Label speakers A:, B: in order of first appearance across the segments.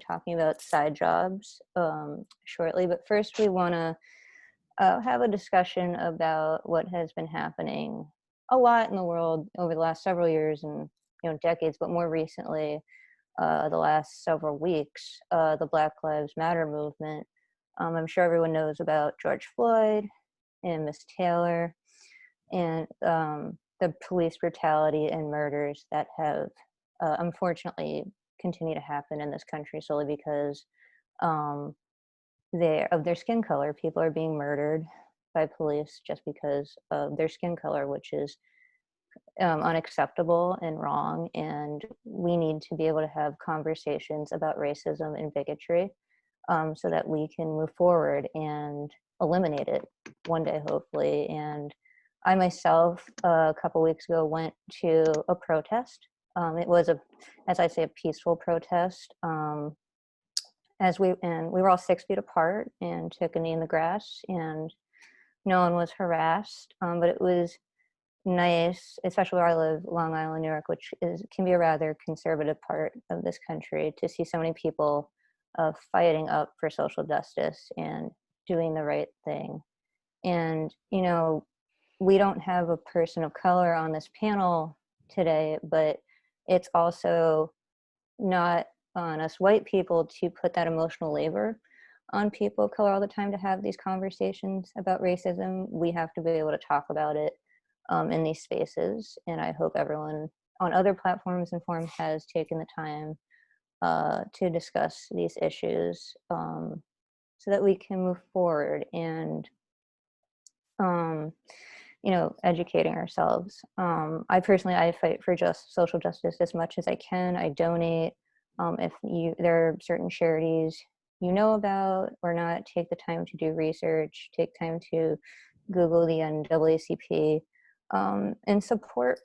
A: talking about side jobs shortly. But first, we want to have a discussion about what has been happening a lot in the world over the last several years and decades, but more recently, the last several weeks, the Black Lives Matter movement. I'm sure everyone knows about George Floyd and Miss Taylor and the police brutality and murders that have unfortunately continue to happen in this country solely because of their skin color. People are being murdered by police just because of their skin color, which is unacceptable and wrong. And we need to be able to have conversations about racism and bigotry so that we can move forward and eliminate it one day, hopefully. And I myself, a couple weeks ago, went to a protest. It was as I say, a peaceful protest. We were all 6 feet apart and took a knee in the grass, and no one was harassed. But it was nice, especially where I live, Long Island, New York, which can be a rather conservative part of this country, to see so many people fighting up for social justice and doing the right thing. And we don't have a person of color on this panel today, but it's also not on us white people to put that emotional labor on people of color all the time to have these conversations about racism. We have to be able to talk about it in these spaces, and I hope everyone on other platforms and forums has taken the time to discuss these issues so that we can move forward and educating ourselves. I fight for social justice as much as I can. I donate. If there are certain charities you know about or not, take the time to do research, take time to Google the NAACP, and support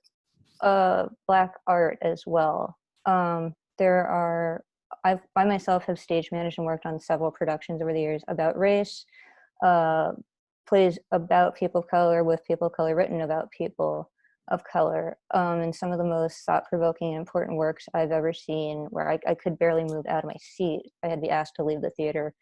A: Black art as well. I myself have stage managed and worked on several productions over the years about race, plays about people of color with people of color, written about people of color, and some of the most thought-provoking and important works I've ever seen, where I could barely move out of my seat. I had to be asked to leave the theater,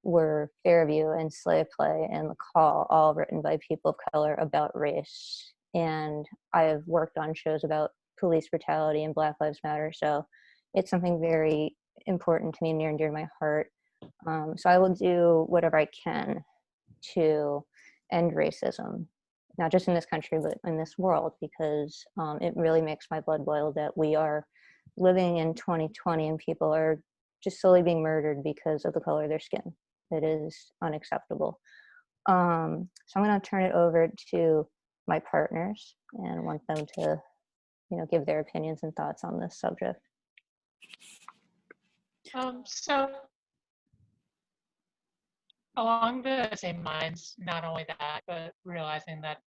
A: were Fairview and Slave Play and The Call, all written by people of color about race. And I have worked on shows about police brutality and Black Lives Matter, so it's something very important to me, near and dear to my heart. So I will do whatever I can to end racism, not just in this country, but in this world, because it really makes my blood boil that we are living in 2020 and people are just slowly being murdered because of the color of their skin. It is unacceptable. So I'm going to turn it over to my partners and want them to, give their opinions and thoughts on this subject.
B: So along the same lines, not only that, but realizing that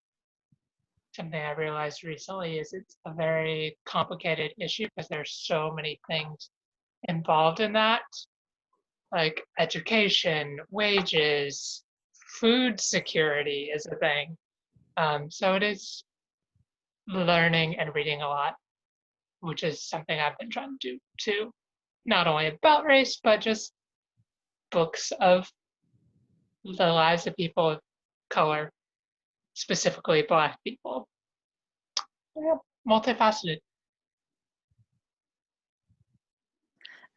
B: something I realized recently is it's a very complicated issue because there's so many things involved in that, like education, wages, food security is a thing. So it is learning and reading a lot, which is something I've been trying to do too, not only about race, but just books of the lives of people of color, specifically Black people. Yeah, multifaceted.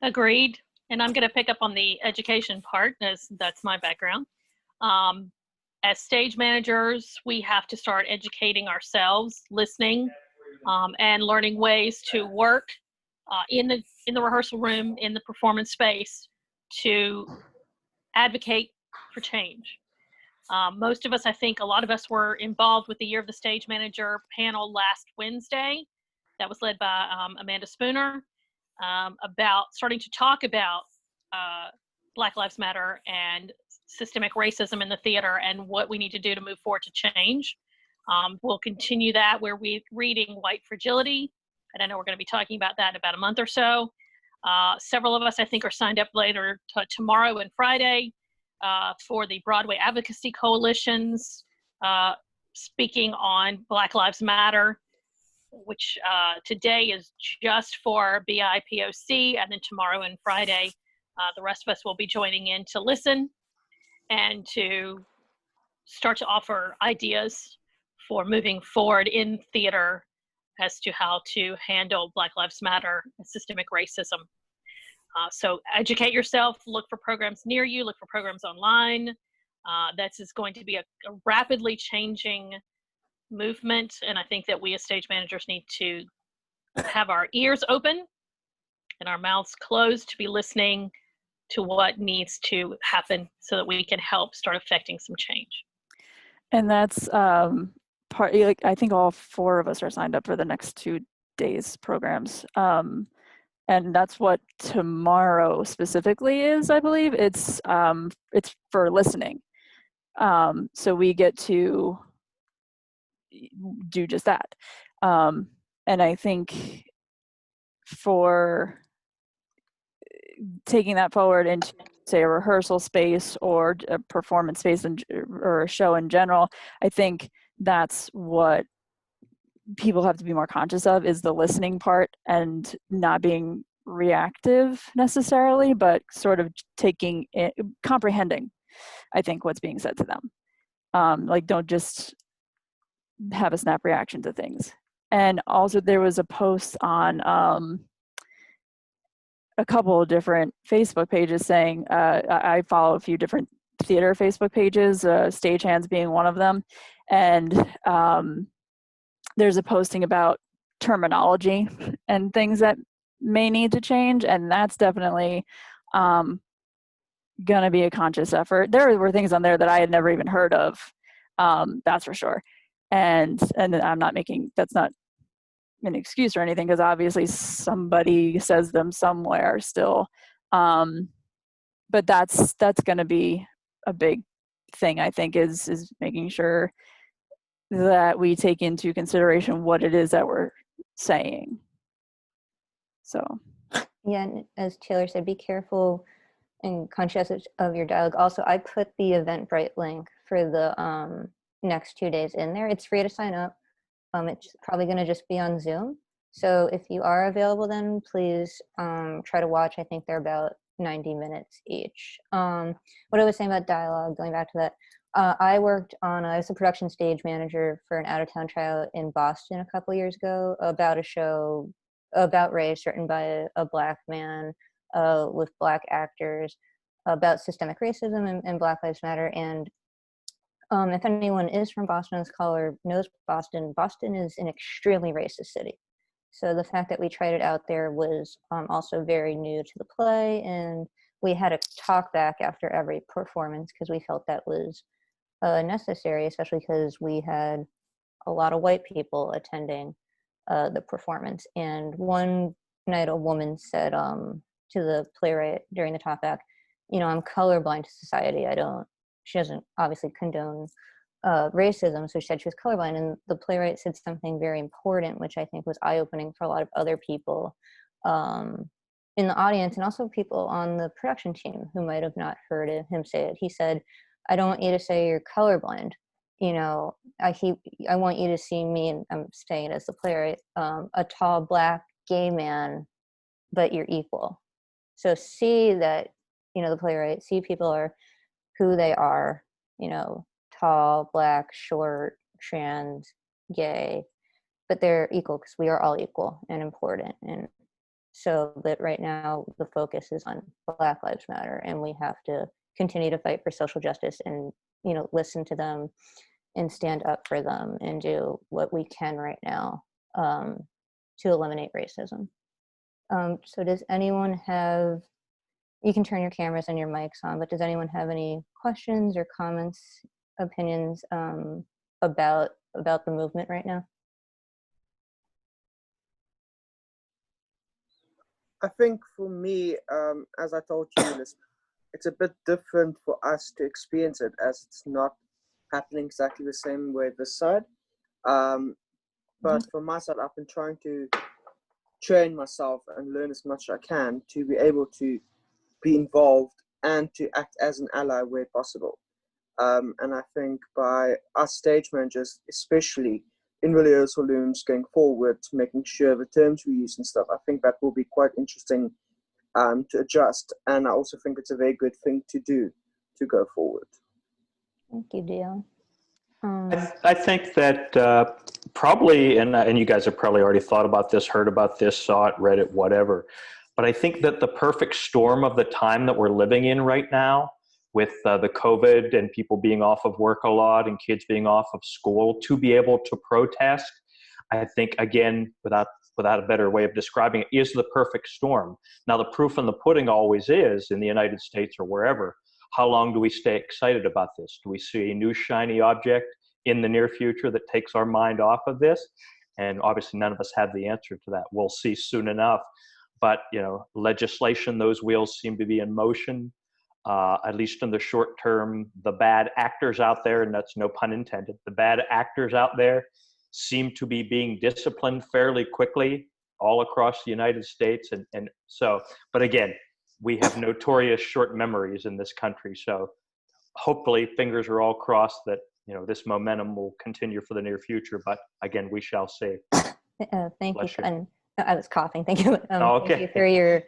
C: Agreed. And I'm going to pick up on the education part, as that's my background. As stage managers, we have to start educating ourselves, listening, and learning ways to work in the rehearsal room, in the performance space, to advocate for change. Most of us, I think a lot of us were involved with the Year of the Stage Manager panel last Wednesday that was led by Amanda Spooner, about starting to talk about Black Lives Matter and systemic racism in the theater and what we need to do to move forward to change. We'll continue that. We're reading White Fragility, and I know we're going to be talking about that in about a month or so. Several of us, I think, are signed up later tomorrow and Friday for the Broadway Advocacy Coalition's speaking on Black Lives Matter. which today is just for BIPOC, and then tomorrow and Friday, the rest of us will be joining in to listen and to start to offer ideas for moving forward in theater as to how to handle Black Lives Matter and systemic racism. So educate yourself, look for programs near you, look for programs online. This is going to be a rapidly changing movement, and I think that we as stage managers need to have our ears open and our mouths closed to be listening to what needs to happen so that we can help start affecting some change.
D: And that's part, like, I think all 4 of us are signed up for the next 2 days programs. And that's what tomorrow specifically is, I believe. It's for listening. So we get to do just that. And I think for taking that forward into, say, a rehearsal space or a performance space or a show in general, I think that's what people have to be more conscious of, is the listening part and not being reactive necessarily, but sort of taking it, comprehending, I think, what's being said to them. Like, don't just have a snap reaction to things. And also there was a post on a couple of different Facebook pages saying, I follow a few different theater Facebook pages, Stagehands being one of them. And there's a posting about terminology and things that may need to change. And that's definitely gonna be a conscious effort. There were things on there that I had never even heard of, that's for sure. And I'm not making, that's not an excuse or anything, because obviously somebody says them somewhere still. But that's going to be a big thing, I think, is making sure that we take into consideration what it is that we're saying. So
A: Yeah, and as Taylor said, be careful and conscious of your dialogue. Also, I put the Eventbrite link for the next 2 days in there. It's free to sign up. It's probably going to just be on Zoom. So if you are available, then please try to watch. I think they're about 90 minutes each. What I was saying about dialogue, going back to that, I was a production stage manager for an out-of-town tryout in Boston a couple years ago about a show about race written by a Black man with Black actors about systemic racism and Black Lives Matter. And if anyone is from Boston as color knows Boston, Boston is an extremely racist city. So the fact that we tried it out there was also very new to the play, and we had a talk back after every performance because we felt that was necessary, especially because we had a lot of white people attending the performance. And one night a woman said to the playwright during the talk back, you know, I'm colorblind to society. She doesn't obviously condone racism, so she said she was colorblind, and the playwright said something very important, which I think was eye-opening for a lot of other people in the audience, and also people on the production team who might have not heard him say it. He said, I don't want you to say you're colorblind. You know, I want you to see me, and I'm saying it as the playwright, a tall, Black, gay man, but you're equal. So see that, you know, the playwright, see people are who they are, you know, tall, Black, short, trans, gay, but they're equal because we are all equal and important. And so that right now the focus is on Black Lives Matter, and we have to continue to fight for social justice and, you know, listen to them and stand up for them and do what we can right now to eliminate racism. So does anyone have, you can turn your cameras and your mics on, but does anyone have any questions or comments, opinions about the movement right now?
E: I think for me, as I told you, it's a bit different for us to experience it, as it's not happening exactly the same way this side. But from my side, I've been trying to train myself and learn as much as I can to be able to be involved and to act as an ally where possible. And I think by us stage managers, especially, in rehearsal rooms going forward, making sure the terms we use and stuff. I think that will be quite interesting to adjust, and I also think it's a very good thing to do to go forward.
A: Thank you, Dion.
F: I think that probably, and you guys have probably already thought about this, heard about this, saw it, read it, whatever. But I think that the perfect storm of the time that we're living in right now, with the COVID and people being off of work a lot and kids being off of school, to be able to protest, I think, again, without a better way of describing it, is the perfect storm. Now, the proof in the pudding always is, in the United States or wherever, how long do we stay excited about this? Do we see a new shiny object in the near future that takes our mind off of this? And obviously none of us have the answer to that. We'll see soon enough. But, legislation, those wheels seem to be in motion. At least in the short term, the bad actors out there, and that's no pun intended, the bad actors out there seem to be being disciplined fairly quickly all across the United States. And so, but again, we have notorious short memories in this country. So hopefully, fingers are all crossed that, this momentum will continue for the near future. But again, we shall see.
A: Thank you.
F: Bless you.
A: And I was coughing. Thank you.
F: Okay.
A: Thank you for your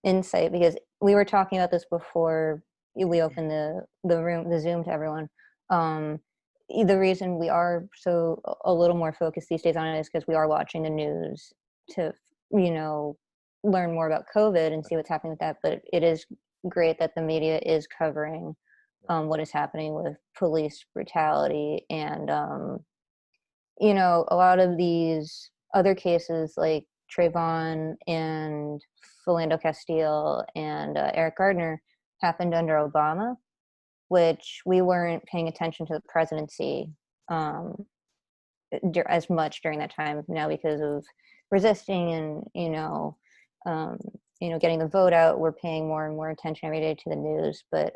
A: insight, because we were talking about this before we opened the room, the Zoom, to everyone. The reason we are so a little more focused these days on it is because we are watching the news to, learn more about COVID and see what's happening with that. But it is great that the media is covering what is happening with police brutality and, a lot of these other cases like Trayvon and Philando Castile and Eric Gardner happened under Obama, which we weren't paying attention to the presidency as much during that time. Now, because of resisting and getting the vote out, we're paying more and more attention every day to the news. But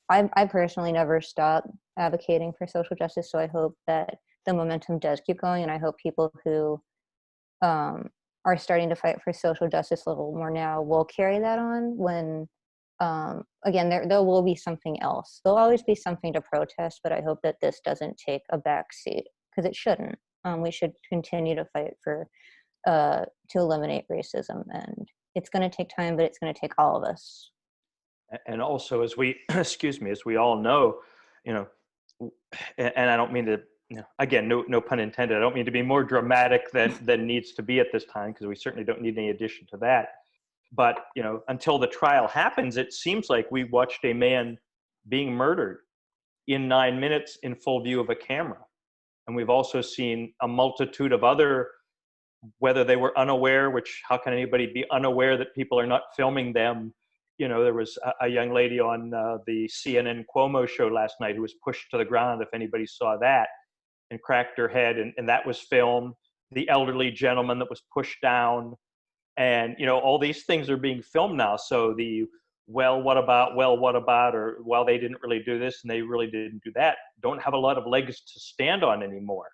A: I personally never stopped advocating for social justice, so I hope that the momentum does keep going, and I hope people who are starting to fight for social justice a little more now will carry that on when, again, there will be something else. There'll always be something to protest, but I hope that this doesn't take a back seat, because it shouldn't. We should continue to fight for to eliminate racism, and it's going to take time, but it's going to take all of us.
F: And also, as we, excuse me, as we all know, and I don't mean to, again, no pun intended, I don't mean to be more dramatic than needs to be at this time, because we certainly don't need any addition to that. But, until the trial happens, it seems like we watched a man being murdered in 9 minutes in full view of a camera. And we've also seen a multitude of other, whether they were unaware, which how can anybody be unaware that people are not filming them? There was a young lady on the CNN Cuomo show last night who was pushed to the ground, if anybody saw that, and cracked her head, and that was filmed. The elderly gentleman that was pushed down, and all these things are being filmed now. So what about, or well, they didn't really do this and they really didn't do that, don't have a lot of legs to stand on anymore.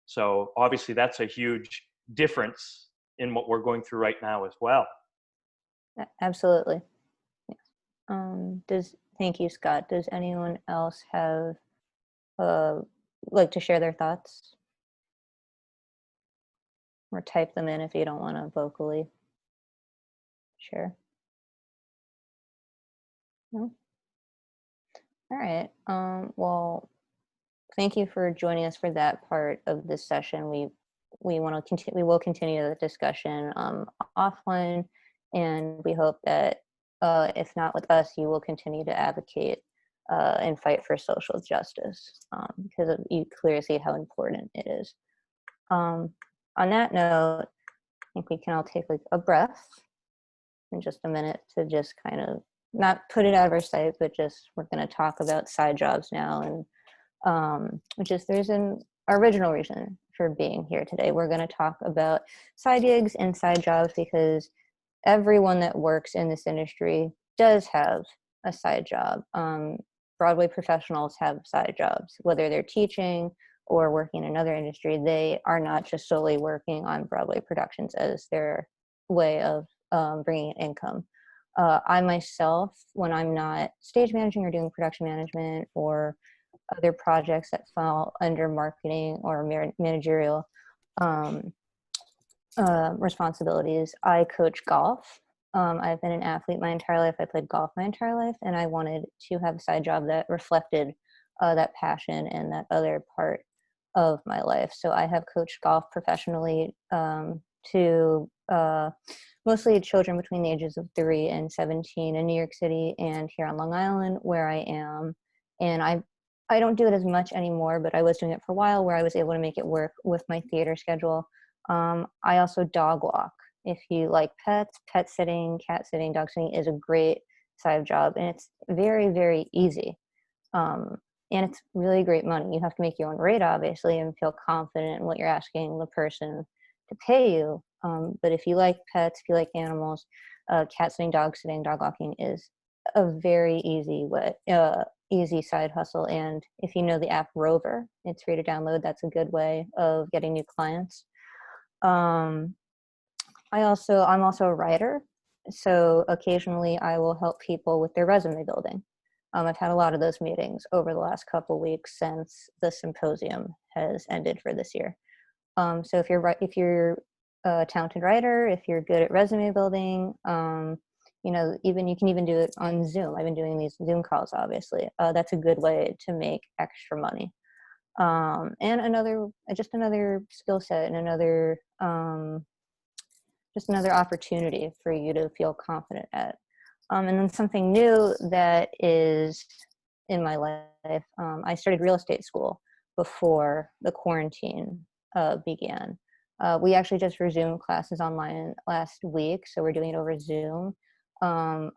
F: So obviously that's a huge difference in what we're going through right now as well.
A: Absolutely. Thank you, Scott. Does anyone else have like to share their thoughts? Or type them in if you don't want to vocally share. No? All right. Well, thank you for joining us for that part of this session. We want to continue. We will continue the discussion offline, and we hope that if not with us, you will continue to advocate and fight for social justice, because you clearly see how important it is. On that note, I think we can all take like a breath in just a minute to just kind of not put it out of our sight, but just we're going to talk about side jobs now, and which is there's our original reason for being here today. We're going to talk about side gigs and side jobs because everyone that works in this industry does have a side job. Broadway professionals have side jobs, whether they're teaching or working in another industry. They are not just solely working on Broadway productions as their way of bringing in income. I myself, when I'm not stage managing or doing production management or other projects that fall under marketing or managerial responsibilities. I coach golf. I've been an athlete my entire life. I played golf my entire life, and I wanted to have a side job that reflected that passion and that other part of my life. So I have coached golf professionally to mostly children between the ages of 3 and 17 in New York City and here on Long Island, where I am. And I don't do it as much anymore, but I was doing it for a while, where I was able to make it work with my theater schedule. I also dog walk. If you like pets, pet sitting, cat sitting, dog sitting is a great side job, and it's very, very easy. And it's really great money. You have to make your own rate, obviously, and feel confident in what you're asking the person to pay you. But if you like pets, if you like animals, cat sitting, dog walking is a very easy way, easy side hustle. And if you know the app Rover, it's free to download. That's a good way of getting new clients. I'm also a writer, so occasionally I will help people with their resume building. I've had a lot of those meetings over the last couple weeks since the symposium has ended for this year. So if you're a talented writer, if you're good at resume building, you can even do it on Zoom. I've been doing these Zoom calls, obviously. That's a good way to make extra money. And another skill set and another opportunity for you to feel confident at. And then something new that is in my life, I started real estate school before the quarantine began. We actually just resumed classes online last week, so we're doing it over Zoom. I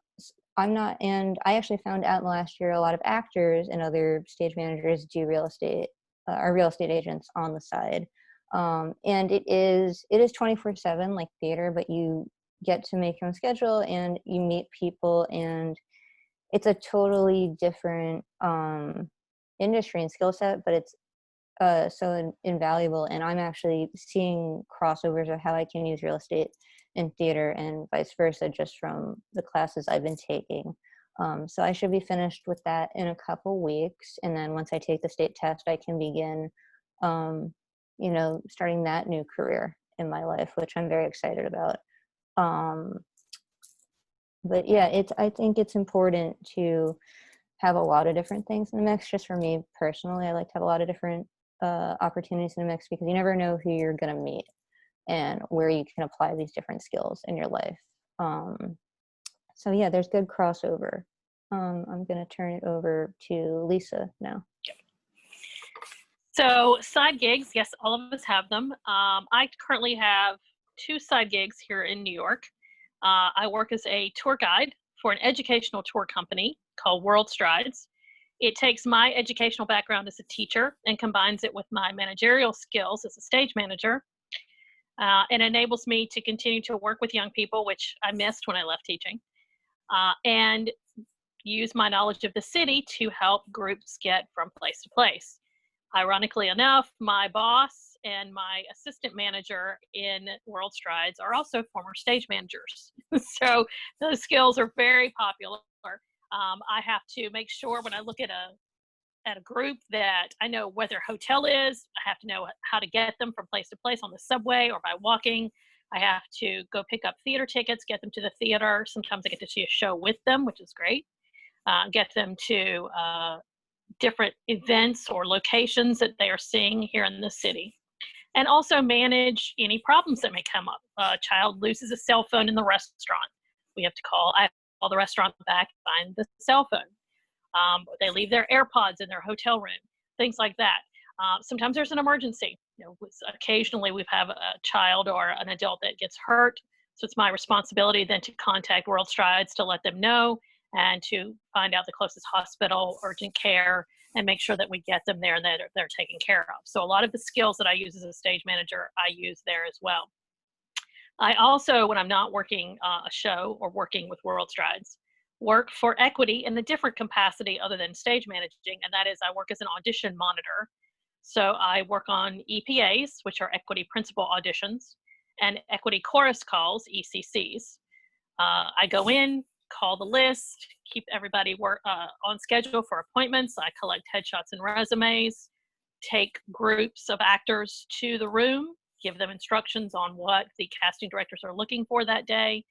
A: actually found out in the last year a lot of actors and other stage managers do real estate, are real estate agents on the side. And it is 24/7 like theater, but you get to make your own schedule and you meet people, and it's a totally different industry and skill set, but it's so invaluable. And I'm actually seeing crossovers of how I can use real estate in theater and vice versa, just from the classes I've been taking. So I should be finished with that in a couple weeks. And then once I take the state test, I can begin, starting that new career in my life, which I'm very excited about. But yeah, I think it's important to have a lot of different things in the mix. Just for me personally, I like to have a lot of different opportunities in the mix, because you never know who you're going to meet and where you can apply these different skills in your life. So yeah, there's good crossover. I'm going to turn it over to Lisa now.
C: So side gigs, yes, all of us have them. I currently have 2 side gigs here in New York. I work as a tour guide for an educational tour company called World Strides. It takes my educational background as a teacher and combines it with my managerial skills as a stage manager, and enables me to continue to work with young people, which I missed when I left teaching, and use my knowledge of the city to help groups get from place to place. Ironically enough, my boss and my assistant manager in World Strides are also former stage managers. So those skills are very popular. I have to make sure when I look at a group that I know where their hotel is. I have to know how to get them from place to place on the subway or by walking. I have to go pick up theater tickets, get them to the theater. Sometimes I get to see a show with them, which is great. Get them to different events or locations that they are seeing here in the city. And also manage any problems that may come up. A child loses a cell phone in the restaurant. I have to call the restaurant back and find the cell phone. They leave their AirPods in their hotel room, things like that. Sometimes there's an emergency. Occasionally we have a child or an adult that gets hurt. So it's my responsibility then to contact World Strides to let them know and to find out the closest hospital, urgent care, and make sure that we get them there and that they're taken care of. So a lot of the skills that I use as a stage manager, I use there as well. I also, when I'm not working a show or working with World Strides, work for Equity in a different capacity other than stage managing, and that is I work as an audition monitor. So I work on EPAs, which are Equity Principal Auditions, and Equity Chorus Calls, ECCs. I go in, call the list, keep everybody on schedule for appointments. I collect headshots and resumes, take groups of actors to the room, give them instructions on what the casting directors are looking for that day,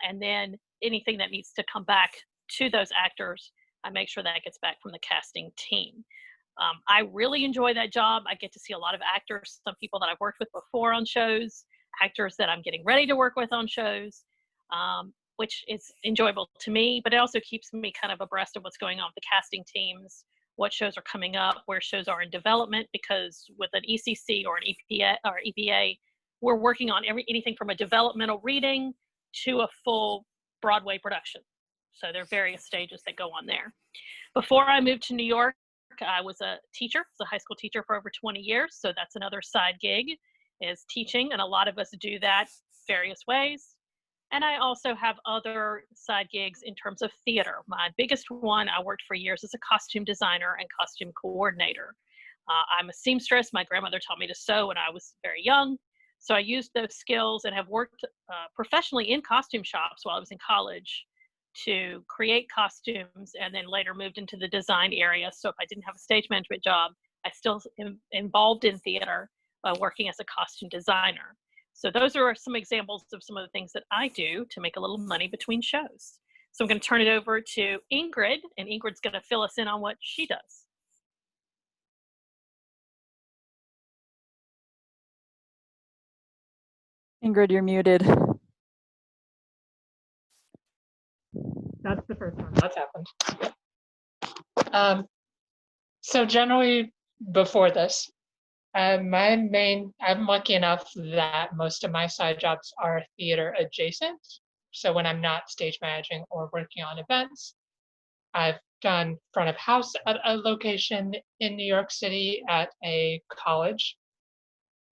C: and then anything that needs to come back to those actors, I make sure that gets back from the casting team. I really enjoy that job. I get to see a lot of actors, some people that I've worked with before on shows, actors that I'm getting ready to work with on shows, which is enjoyable to me, but it also keeps me kind of abreast of what's going on with the casting teams, what shows are coming up, where shows are in development, because with an ECC or an EPA, we're working on anything from a developmental reading to a full Broadway production. So there are various stages that go on there. Before I moved to New York, I was a teacher, a high school teacher for over 20 years. So that's another side gig, is teaching. And a lot of us do that various ways. And I also have other side gigs in terms of theater. My biggest one, I worked for years as a costume designer and costume coordinator. I'm a seamstress. My grandmother taught me to sew when I was very young. So I used those skills and have worked professionally in costume shops while I was in college to create costumes, and then later moved into the design area. So if I didn't have a stage management job, I still am involved in theater working as a costume designer. So those are some examples of some of the things that I do to make a little money between shows. So I'm going to turn it over to Ingrid, and Ingrid's going to fill us in on what she does.
D: Ingrid, you're muted.
B: That's the first time that's happened. So generally before this, I'm lucky enough that most of my side jobs are theater adjacent. So when I'm not stage managing or working on events, I've done front of house at a location in New York City at a college,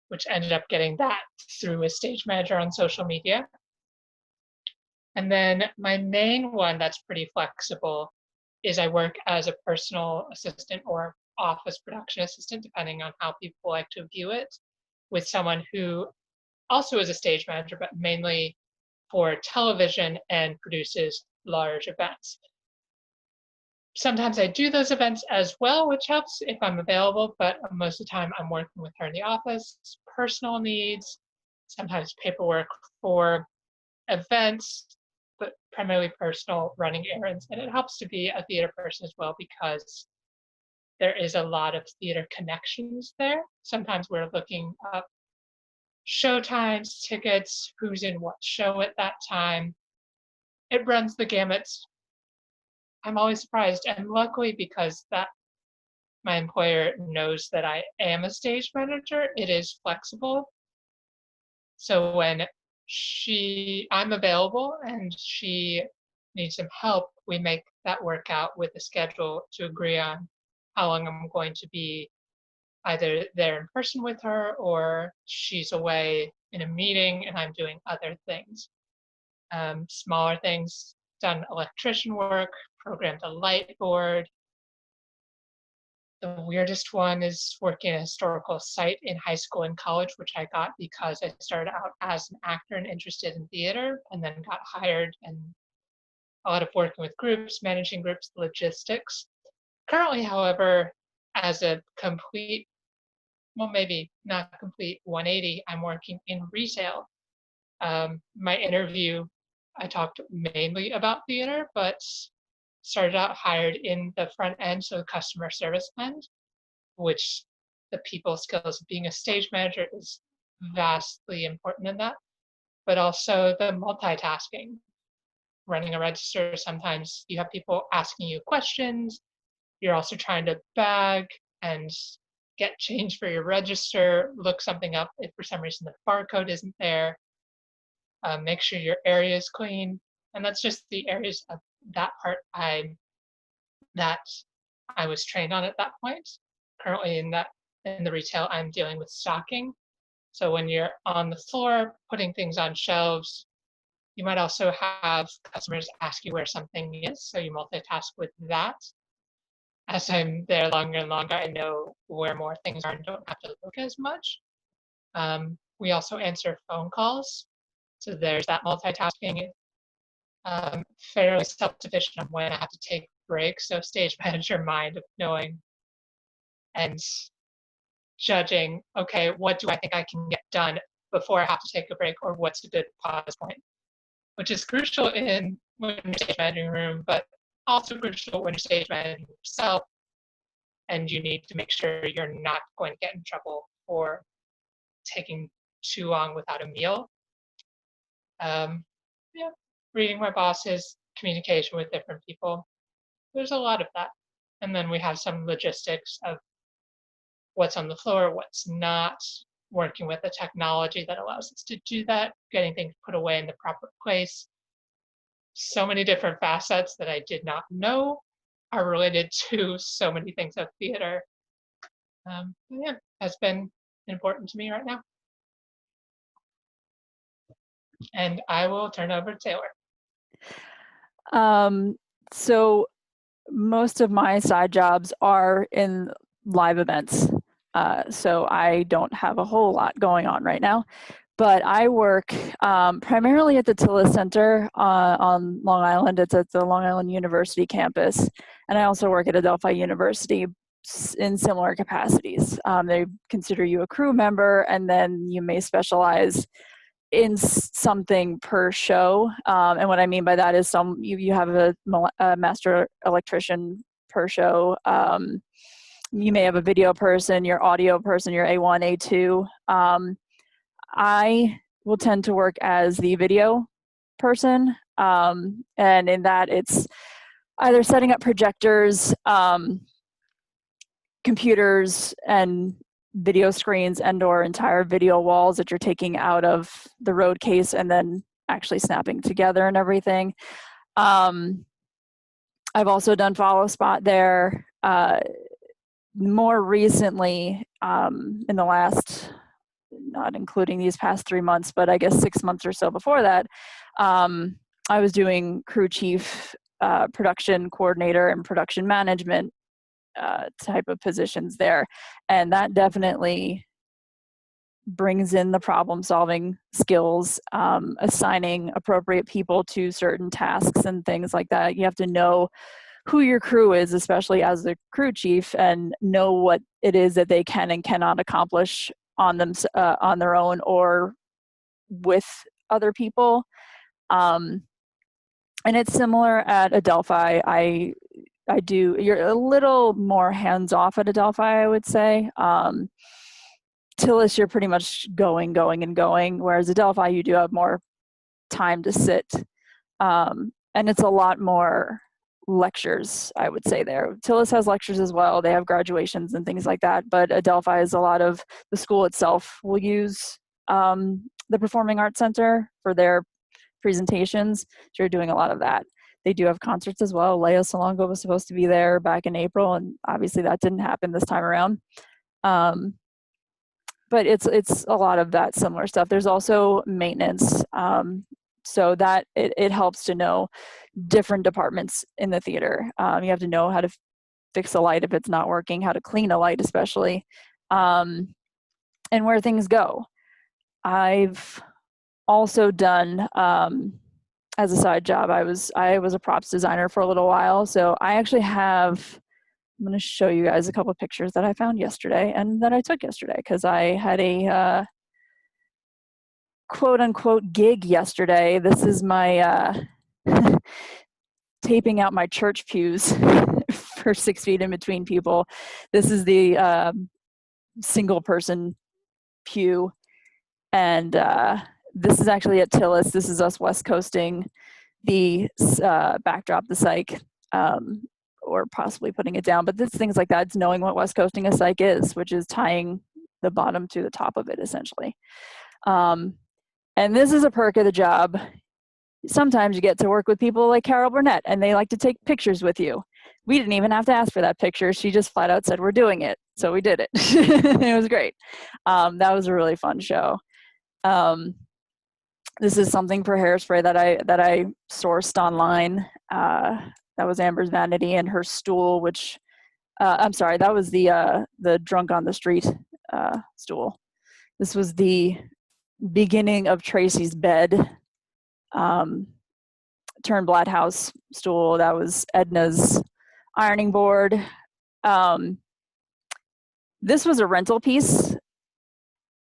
B: which ended up getting that through a stage manager on social media. And then my main one that's pretty flexible is I work as a personal assistant or office production assistant, depending on how people like to view it, with someone who also is a stage manager, but mainly for television and produces large events. Sometimes I do those events as well, which helps if I'm available, but most of the time I'm working with her in the office, personal needs, sometimes paperwork for events, but primarily personal, running errands. And it helps to be a theater person as well, because there is a lot of theater connections there. Sometimes we're looking up show times, tickets, who's in what show at that time. It runs the gamut. I'm always surprised, and luckily, because that my employer knows that I am a stage manager, it is flexible. So when I'm available and she needs some help, we make that work out with a schedule to agree on how long I'm going to be either there in person with her, or she's away in a meeting and I'm doing other things. Smaller things, done electrician work, programmed a light board. The weirdest one is working a historical site in high school and college, which I got because I started out as an actor and interested in theater, and then got hired, and a lot of working with groups, managing groups, logistics. Currently, however, as a complete, well, maybe not complete 180, I'm working in retail. My interview, I talked mainly about theater, but started out hired in the front end, so the customer service end, which the people skills of being a stage manager is vastly important in that, but also the multitasking. Running a register, sometimes you have people asking you questions, you're also trying to bag and get change for your register, look something up if for some reason the barcode isn't there, make sure your area is clean. And that's just the areas of that part that I was trained on at that point. Currently in the retail, I'm dealing with stocking. So when you're on the floor putting things on shelves, you might also have customers ask you where something is, so you multitask with that. As I'm there longer and longer, I know where more things are and don't have to look as much. We also answer phone calls, so there's that multitasking. fairly self-sufficient on when I have to take breaks. So stage manager mind of knowing and judging, okay, what do I think I can get done before I have to take a break, or what's a good pause point, which is crucial in when you're stage managing a room, but also crucial when you're stage managing yourself, and you need to make sure you're not going to get in trouble for taking too long without a meal. Yeah, reading my bosses, communication with different people. There's a lot of that. And then we have some logistics of what's on the floor, what's not, working with the technology that allows us to do that, getting things put away in the proper place. So many different facets that I did not know are related to so many things of theater. Yeah, has been important to me right now. And I will turn over to Taylor.
D: So most of my side jobs are in live events. So I don't have a whole lot going on right now, but I work primarily at the Tillis Center on Long Island. It's at the Long Island University campus. And I also work at Adelphi University in similar capacities. They consider you a crew member, and then you may specialize in something per show. And what I mean by that is you have a master electrician per show. You may have a video person, your audio person, your A1, A2. I will tend to work as the video person. And in that, it's either setting up projectors, computers, and video screens and/or entire video walls that you're taking out of the road case and then actually snapping together and everything. I've also done follow spot there. More recently, in the last, not including these past 3 months, but I guess 6 months or so before that, I was doing crew chief, production coordinator, and production management type of positions there. And that definitely brings in the problem solving skills, assigning appropriate people to certain tasks and things like that. You have to know who your crew is, especially as the crew chief, and know what it is that they can and cannot accomplish on their own or with other people. And it's similar at Adelphi. You're a little more hands-off at Adelphi, I would say. Tillis, you're pretty much going, whereas Adelphi, you do have more time to sit. And it's a lot more lectures, I would say there. Tillis has lectures as well. They have graduations and things like that, but Adelphi is a lot of, the school itself will use the Performing Arts Center for their presentations. So you're doing a lot of that. They do have concerts as well. Lea Salonga was supposed to be there back in April, and obviously that didn't happen this time around. But it's a lot of that similar stuff. There's also maintenance, so that it helps to know different departments in the theater. You have to know how to fix a light if it's not working, how to clean a light especially, and where things go. I've also done, as a side job, I was a props designer for a little while. So I actually have, I'm going to show you guys a couple of pictures that I found yesterday and that I took yesterday, because I had a quote unquote gig yesterday. This is my taping out my church pews for 6 feet in between people. This is the single person pew, and this is actually at Tillis. This is us west coasting the backdrop, the psych, or possibly putting it down. But this things like that, it's knowing what west coasting a psych is, which is tying the bottom to the top of it, essentially. And this is a perk of the job. Sometimes you get to work with people like Carol Burnett, and they like to take pictures with you. We didn't even have to ask for that picture. She just flat out said, we're doing it. So we did it. It was great. That was a really fun show. This is something for Hairspray that I sourced online. That was Amber's Vanity and her stool, which I'm sorry, that was the Drunk on the Street stool. This was the beginning of Tracy's bed. Turnblad house stool. That was Edna's ironing board. This was a rental piece,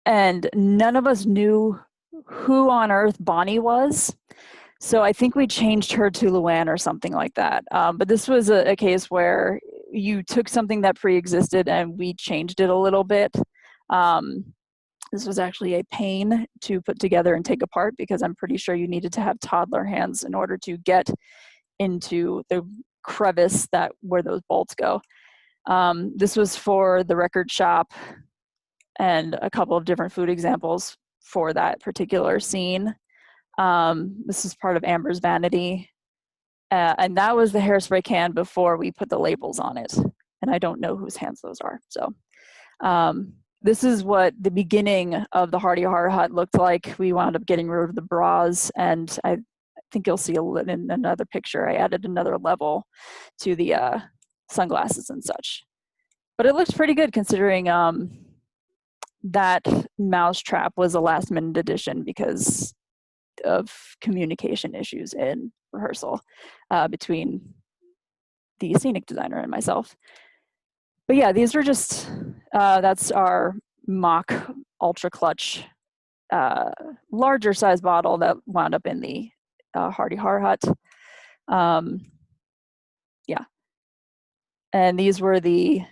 D: and none of us knew who on earth Bonnie was. So I think we changed her to Luann or something like that. But this was a case where you took something that pre-existed and we changed it a little bit. This was actually a pain to put together and take apart because I'm pretty sure you needed to have toddler hands in order to get into the crevice where those bolts go. This was for the record shop and a couple of different food examples for that particular scene. This is part of Amber's vanity. And that was the hairspray can before we put the labels on it. And I don't know whose hands those are. So this is what the beginning of the Hardy Horror Hut looked like. We wound up getting rid of the bras, and I think you'll see in another picture, I added another level to the sunglasses and such. But it looked pretty good considering that mousetrap was a last minute addition because of communication issues in rehearsal between the scenic designer and myself. But yeah, these were just, that's our mock Ultra Clutch larger size bottle that wound up in the Hardy Horror Hut. Yeah. And these were the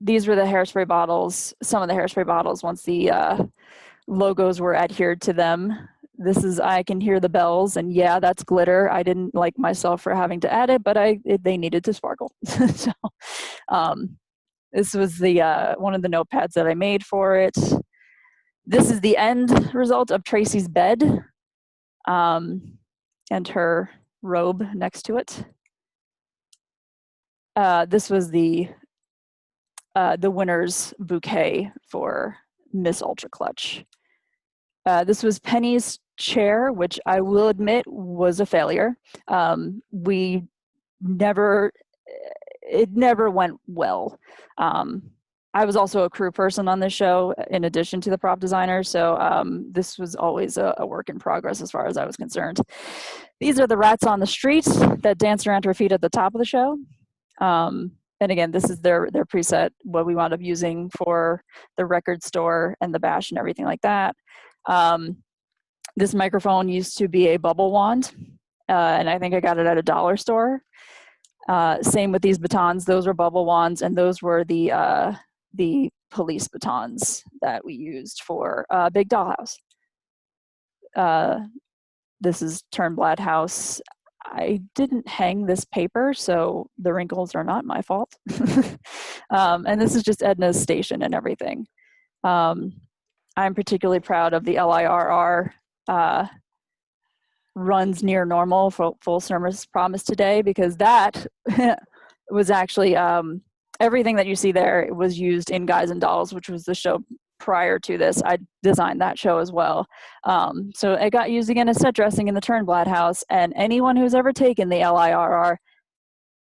D: hairspray bottles, some of the hairspray bottles once the logos were adhered to them. This is I Can Hear the Bells, and yeah, that's glitter. I didn't like myself for having to add it, but they needed to sparkle. So this was the one of the notepads that I made for it. This is the end result of Tracy's bed and her robe next to it. This was the winner's bouquet for Miss Ultra Clutch. This was Penny's chair, which I will admit was a failure. It never went well. I was also a crew person on this show in addition to the prop designer, so this was always a work in progress as far as I was concerned. These are the rats on the street that dance around her feet at the top of the show. And again, this is their preset, what we wound up using for the record store and the bash and everything like that. This microphone used to be a bubble wand, and I think I got it at a dollar store. Same with these batons; those were bubble wands, and those were the police batons that we used for Big Dollhouse. This is Turnblad House. I didn't hang this paper, so the wrinkles are not my fault. And this is just Edna's station and everything. I'm particularly proud of the LIRR runs near normal for full service promise today, because that was actually everything that you see there was used in Guys and Dolls, which was the show prior to this. I designed that show as well. So it got used again as set dressing in the Turnblad house, and anyone who's ever taken the LIRR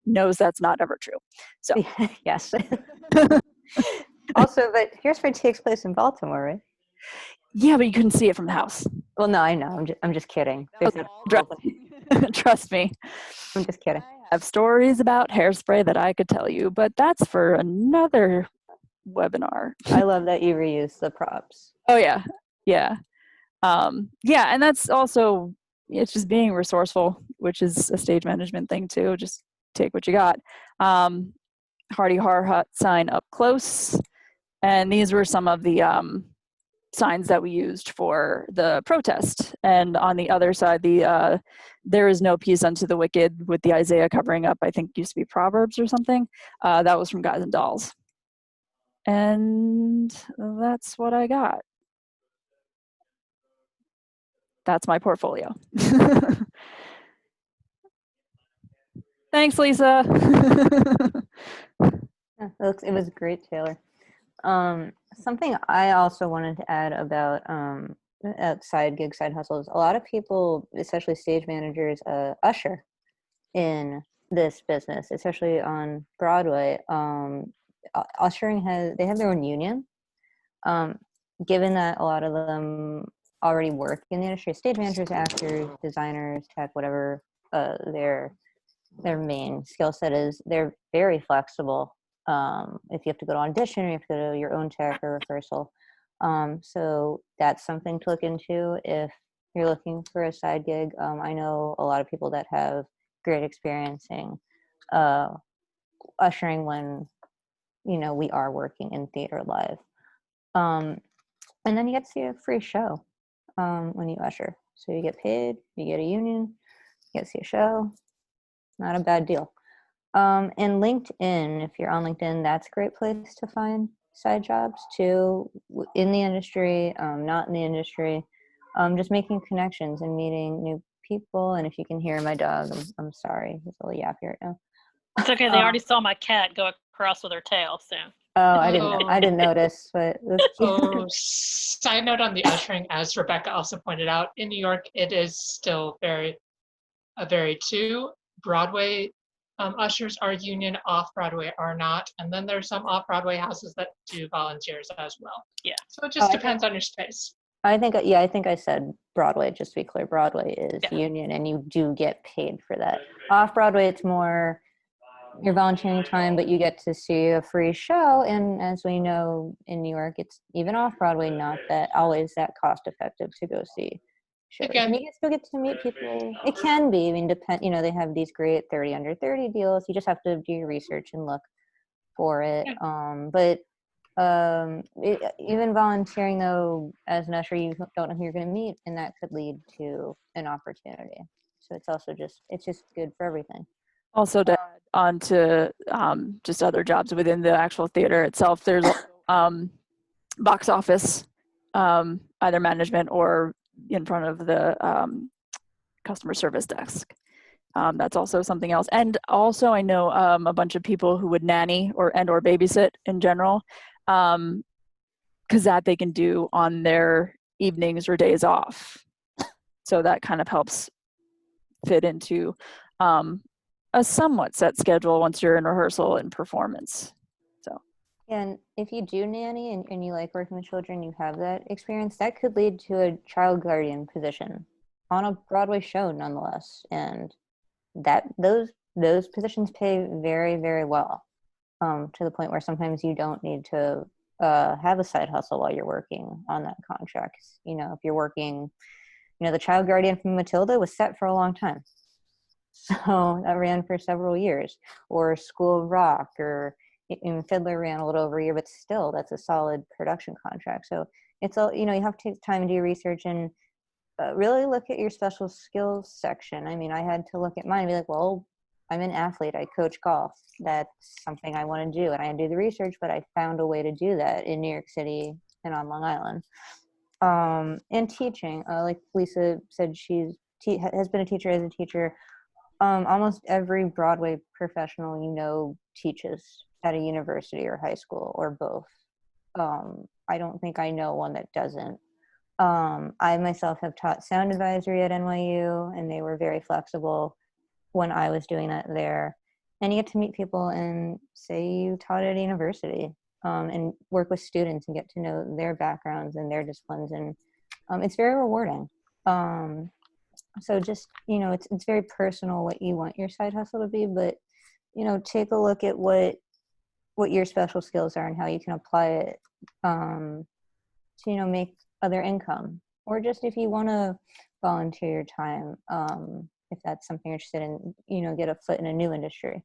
D: knows that's not ever true. So
A: Yes. Also, but Hairspray takes place in Baltimore, right?
D: yeah, but you couldn't see it from the house.
A: Well, no, I know. I'm just kidding.
D: Trust me.
A: I'm just kidding.
D: I have stories about Hairspray that I could tell you, but that's for another webinar.
A: I love that you reuse the props.
D: Oh yeah. Yeah, and that's also, it's just being resourceful, which is a stage management thing too. Just take what you got. Hardy Horror Hut sign up close, and these were some of the signs that we used for the protest. And on the other side, the there is no peace unto the wicked, with the Isaiah covering up, I think used to be Proverbs or something. That was from Guys and Dolls. And that's what I got. That's my portfolio. Thanks, Lisa.
A: Yeah, it was great, Taylor. Something I also wanted to add about side gigs, side hustles. A lot of people, especially stage managers, usher in this business, especially on Broadway. Ushering they have their own union. Given that a lot of them already work in the industry, stage managers, actors, designers, tech, whatever, their main skill set is they're very flexible. If you have to go to audition, or you have to go to your own tech or rehearsal. So that's something to look into if you're looking for a side gig. I know a lot of people that have great experiencing ushering when, you know, we are working in theater live. And then you get to see a free show when you usher. So you get paid, you get a union, you get to see a show. Not a bad deal. And LinkedIn, if you're on LinkedIn, that's a great place to find side jobs too, in the industry, not in the industry. Just making connections and meeting new people. And if you can hear my dog, I'm sorry, he's a little yappy right now.
C: It's okay. They already saw my cat go across with her tail, so.
A: Oh, I didn't notice, but it was cute.
B: Oh, side note on the ushering, as Rebecca also pointed out, in New York, it is still very two. Broadway ushers are union, off-Broadway are not. And then there's some off-Broadway houses that do volunteers as well.
C: Yeah.
B: So it just depends on your space.
A: I think I said Broadway, just to be clear. Broadway is union, and you do get paid for that. Off-Broadway, it's more your volunteering time, but you get to see a free show. And as we know in New York, it's even off-Broadway, not that always that cost-effective to go see shows.
B: Again,
A: and you still get to meet people. It can be. I mean, they have these great 30 under 30 deals. You just have to do your research and look for it. Even volunteering though, as an usher, you don't know who you're going to meet, and that could lead to an opportunity. So it's also just good for everything.
D: Also, to add on to just other jobs within the actual theater itself, there's box office, either management or in front of the customer service desk. That's also something else. And also I know a bunch of people who would nanny or babysit in general, because that they can do on their evenings or days off. So that kind of helps fit into a somewhat set schedule once you're in rehearsal and performance. So.
A: And if you do nanny and you like working with children, you have that experience, that could lead to a child guardian position on a Broadway show nonetheless. And that those positions pay very, very well, to the point where sometimes you don't need to have a side hustle while you're working on that contract. You know, if you're working, the child guardian from Matilda was set for a long time. So that ran for several years. Or School of Rock, or Fiddler ran a little over a year, but still that's a solid production contract. So it's all, you have to take time to do research and really look at your special skills section. I mean, I had to look at mine and be like, well, I'm an athlete, I coach golf, that's something I want to do. And I had to do the research, but I found a way to do that in New York City and on Long Island. And teaching, like Lisa said, has been a teacher as a teacher. Almost every Broadway professional teaches at a university or high school or both. I don't think I know one that doesn't. I myself have taught sound advisory at NYU, and they were very flexible when I was doing that there. And you get to meet people and say you taught at a university, and work with students and get to know their backgrounds and their disciplines. And it's very rewarding. So just, it's very personal what you want your side hustle to be, but, take a look at what your special skills are and how you can apply it to, make other income. Or just if you want to volunteer your time, if that's something you're interested in, get a foot in a new industry.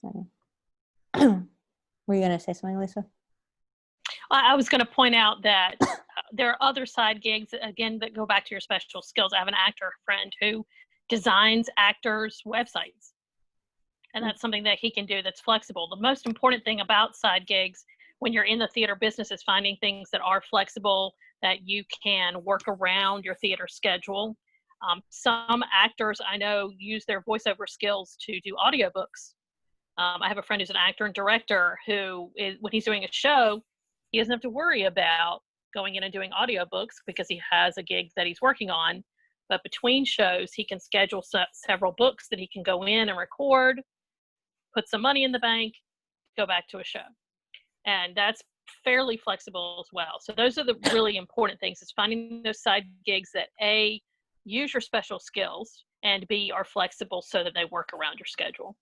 A: So. Were you going to say something, Lisa?
C: I was going to point out that there are other side gigs, again, that go back to your special skills. I have an actor friend who designs actors' websites. And that's something that he can do that's flexible. The most important thing about side gigs when you're in the theater business is finding things that are flexible, that you can work around your theater schedule. Some actors I know use their voiceover skills to do audiobooks. I have a friend who's an actor and director who, when he's doing a show, he doesn't have to worry about going in and doing audiobooks because he has a gig that he's working on. But between shows, he can schedule several books that he can go in and record, put some money in the bank, go back to a show. And that's fairly flexible as well. So those are the really important things, is finding those side gigs that use your special skills, and B, are flexible so that they work around your schedule.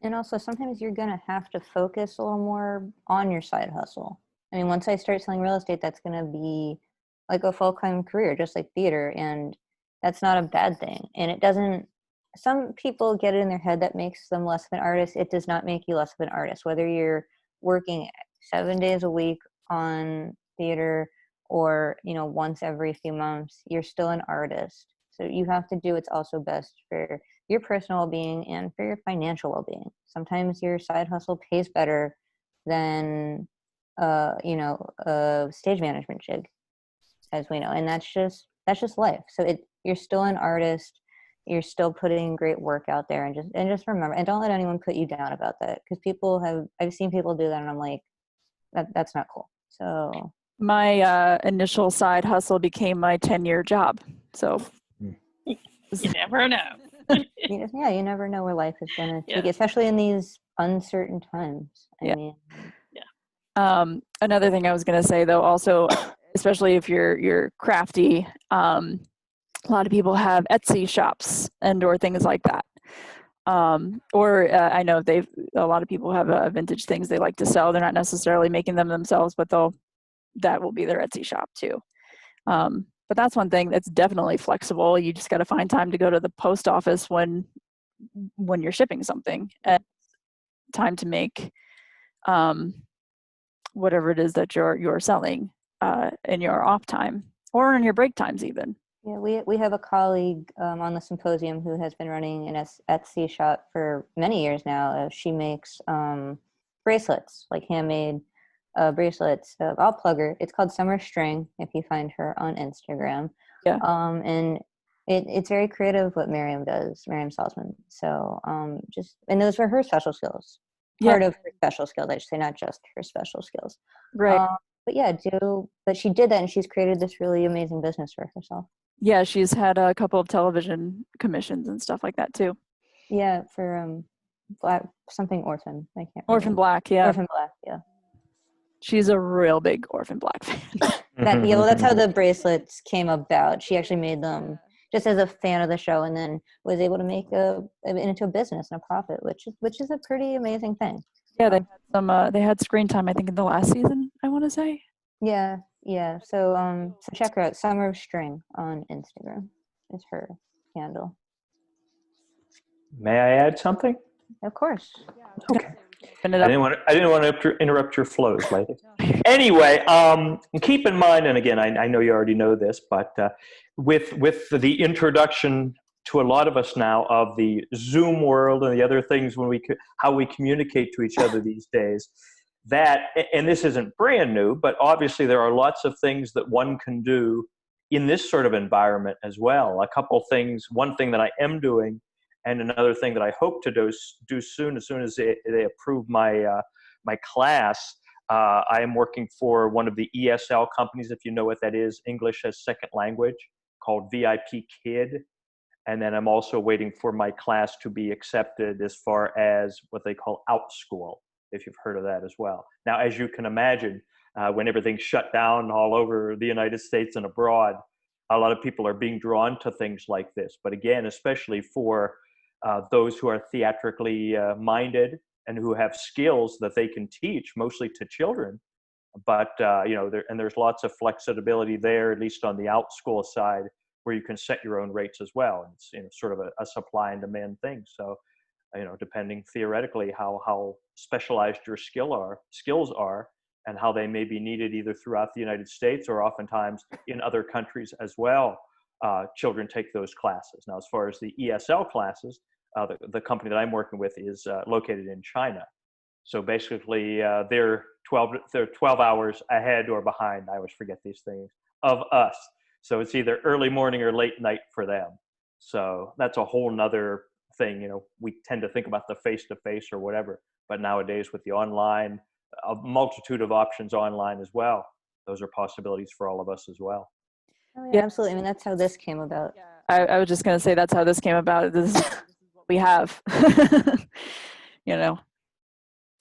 A: And also, sometimes you're going to have to focus a little more on your side hustle. I mean, once I start selling real estate, that's going to be like a full-time career, just like theater. And that's not a bad thing. And it doesn't, some people get it in their head that makes them less of an artist. It does not make you less of an artist, whether you're working 7 days a week on theater or, you know, once every few months, you're still an artist. So you have to do what's also best for your personal well-being and for your financial well-being. Sometimes your side hustle pays better than, you know, a stage management gig, as we know, and that's just life. So you're still an artist. You're still putting great work out there, and just remember, and don't let anyone put you down about that, because I've seen people do that, and I'm like, that's not cool. So
D: My initial side hustle became my 10-year job. So
C: You never know.
A: you never know where life is going to take
C: Yeah.
A: you, especially in these uncertain times. I
D: Yeah.
A: mean,
D: Another thing I was going to say, though, also, especially if you're crafty, a lot of people have Etsy shops or things like that. I know a lot of people have vintage things they like to sell. They're not necessarily making them themselves, but that will be their Etsy shop too. But that's one thing that's definitely flexible. You just got to find time to go to the post office when you're shipping something, and time to make whatever it is that you're selling in your off time or in your break times even.
A: yeah, we have a colleague on the symposium who has been running an Etsy shop for many years now. She makes bracelets, like handmade bracelets. I'll plug her. It's called Summer String, if you find her on Instagram.
D: Yeah.
A: And it's very creative what Miriam does, Miriam Salzman. So and those are her special skills. Part of her special skills, I should say, not just her special skills.
D: Right.
A: But she did that, and she's created this really amazing business for herself.
D: Yeah, she's had a couple of television commissions and stuff like that too.
A: Yeah, for Black something Orphan. I can't.
D: Orphan
A: remember.
D: Black, yeah.
A: Orphan Black, yeah.
D: She's a real big Orphan Black fan.
A: That's how the bracelets came about. She actually made them just as a fan of the show, and then was able to make it into a business and a profit, which is a pretty amazing thing.
D: Yeah, they had screen time, I think, in the last season, I want to say.
A: Yeah. So check her out. Summer String on Instagram is her handle.
F: May I add something?
A: Of course.
F: Okay. I didn't want to interrupt your flows, lady. Anyway, keep in mind, and again, I know you already know this, but with the introduction to a lot of us now of the Zoom world and the other things how we communicate to each other these days, and this isn't brand new, but obviously there are lots of things that one can do in this sort of environment as well. A couple things. One thing that I am doing, and another thing that I hope to do soon, as soon as they approve my class, I am working for one of the ESL companies, if you know what that is, English as Second Language, called VIP Kid. And then I'm also waiting for my class to be accepted as far as what they call OutSchool, if you've heard of that as well. Now, as you can imagine, when everything's shut down all over the United States and abroad, a lot of people are being drawn to things like this. But again, especially for those who are theatrically minded and who have skills that they can teach, mostly to children. But there's lots of flexibility there, at least on the OutSchool side, where you can set your own rates as well. It's sort of a supply and demand thing. So, depending theoretically how specialized your skills are, and how they may be needed either throughout the United States or oftentimes in other countries as well, children take those classes. Now, as far as the ESL classes, the company that I'm working with is located in China. So basically, they're 12 hours ahead or behind, I always forget these things, of us. So it's either early morning or late night for them. So that's a whole nother thing. We tend to think about the face-to-face or whatever, but nowadays with the online, a multitude of options online as well, those are possibilities for all of us as well.
A: Oh, yeah, absolutely. I mean, that's how this came about.
D: I was just going to say that's how this came about. This is what we have.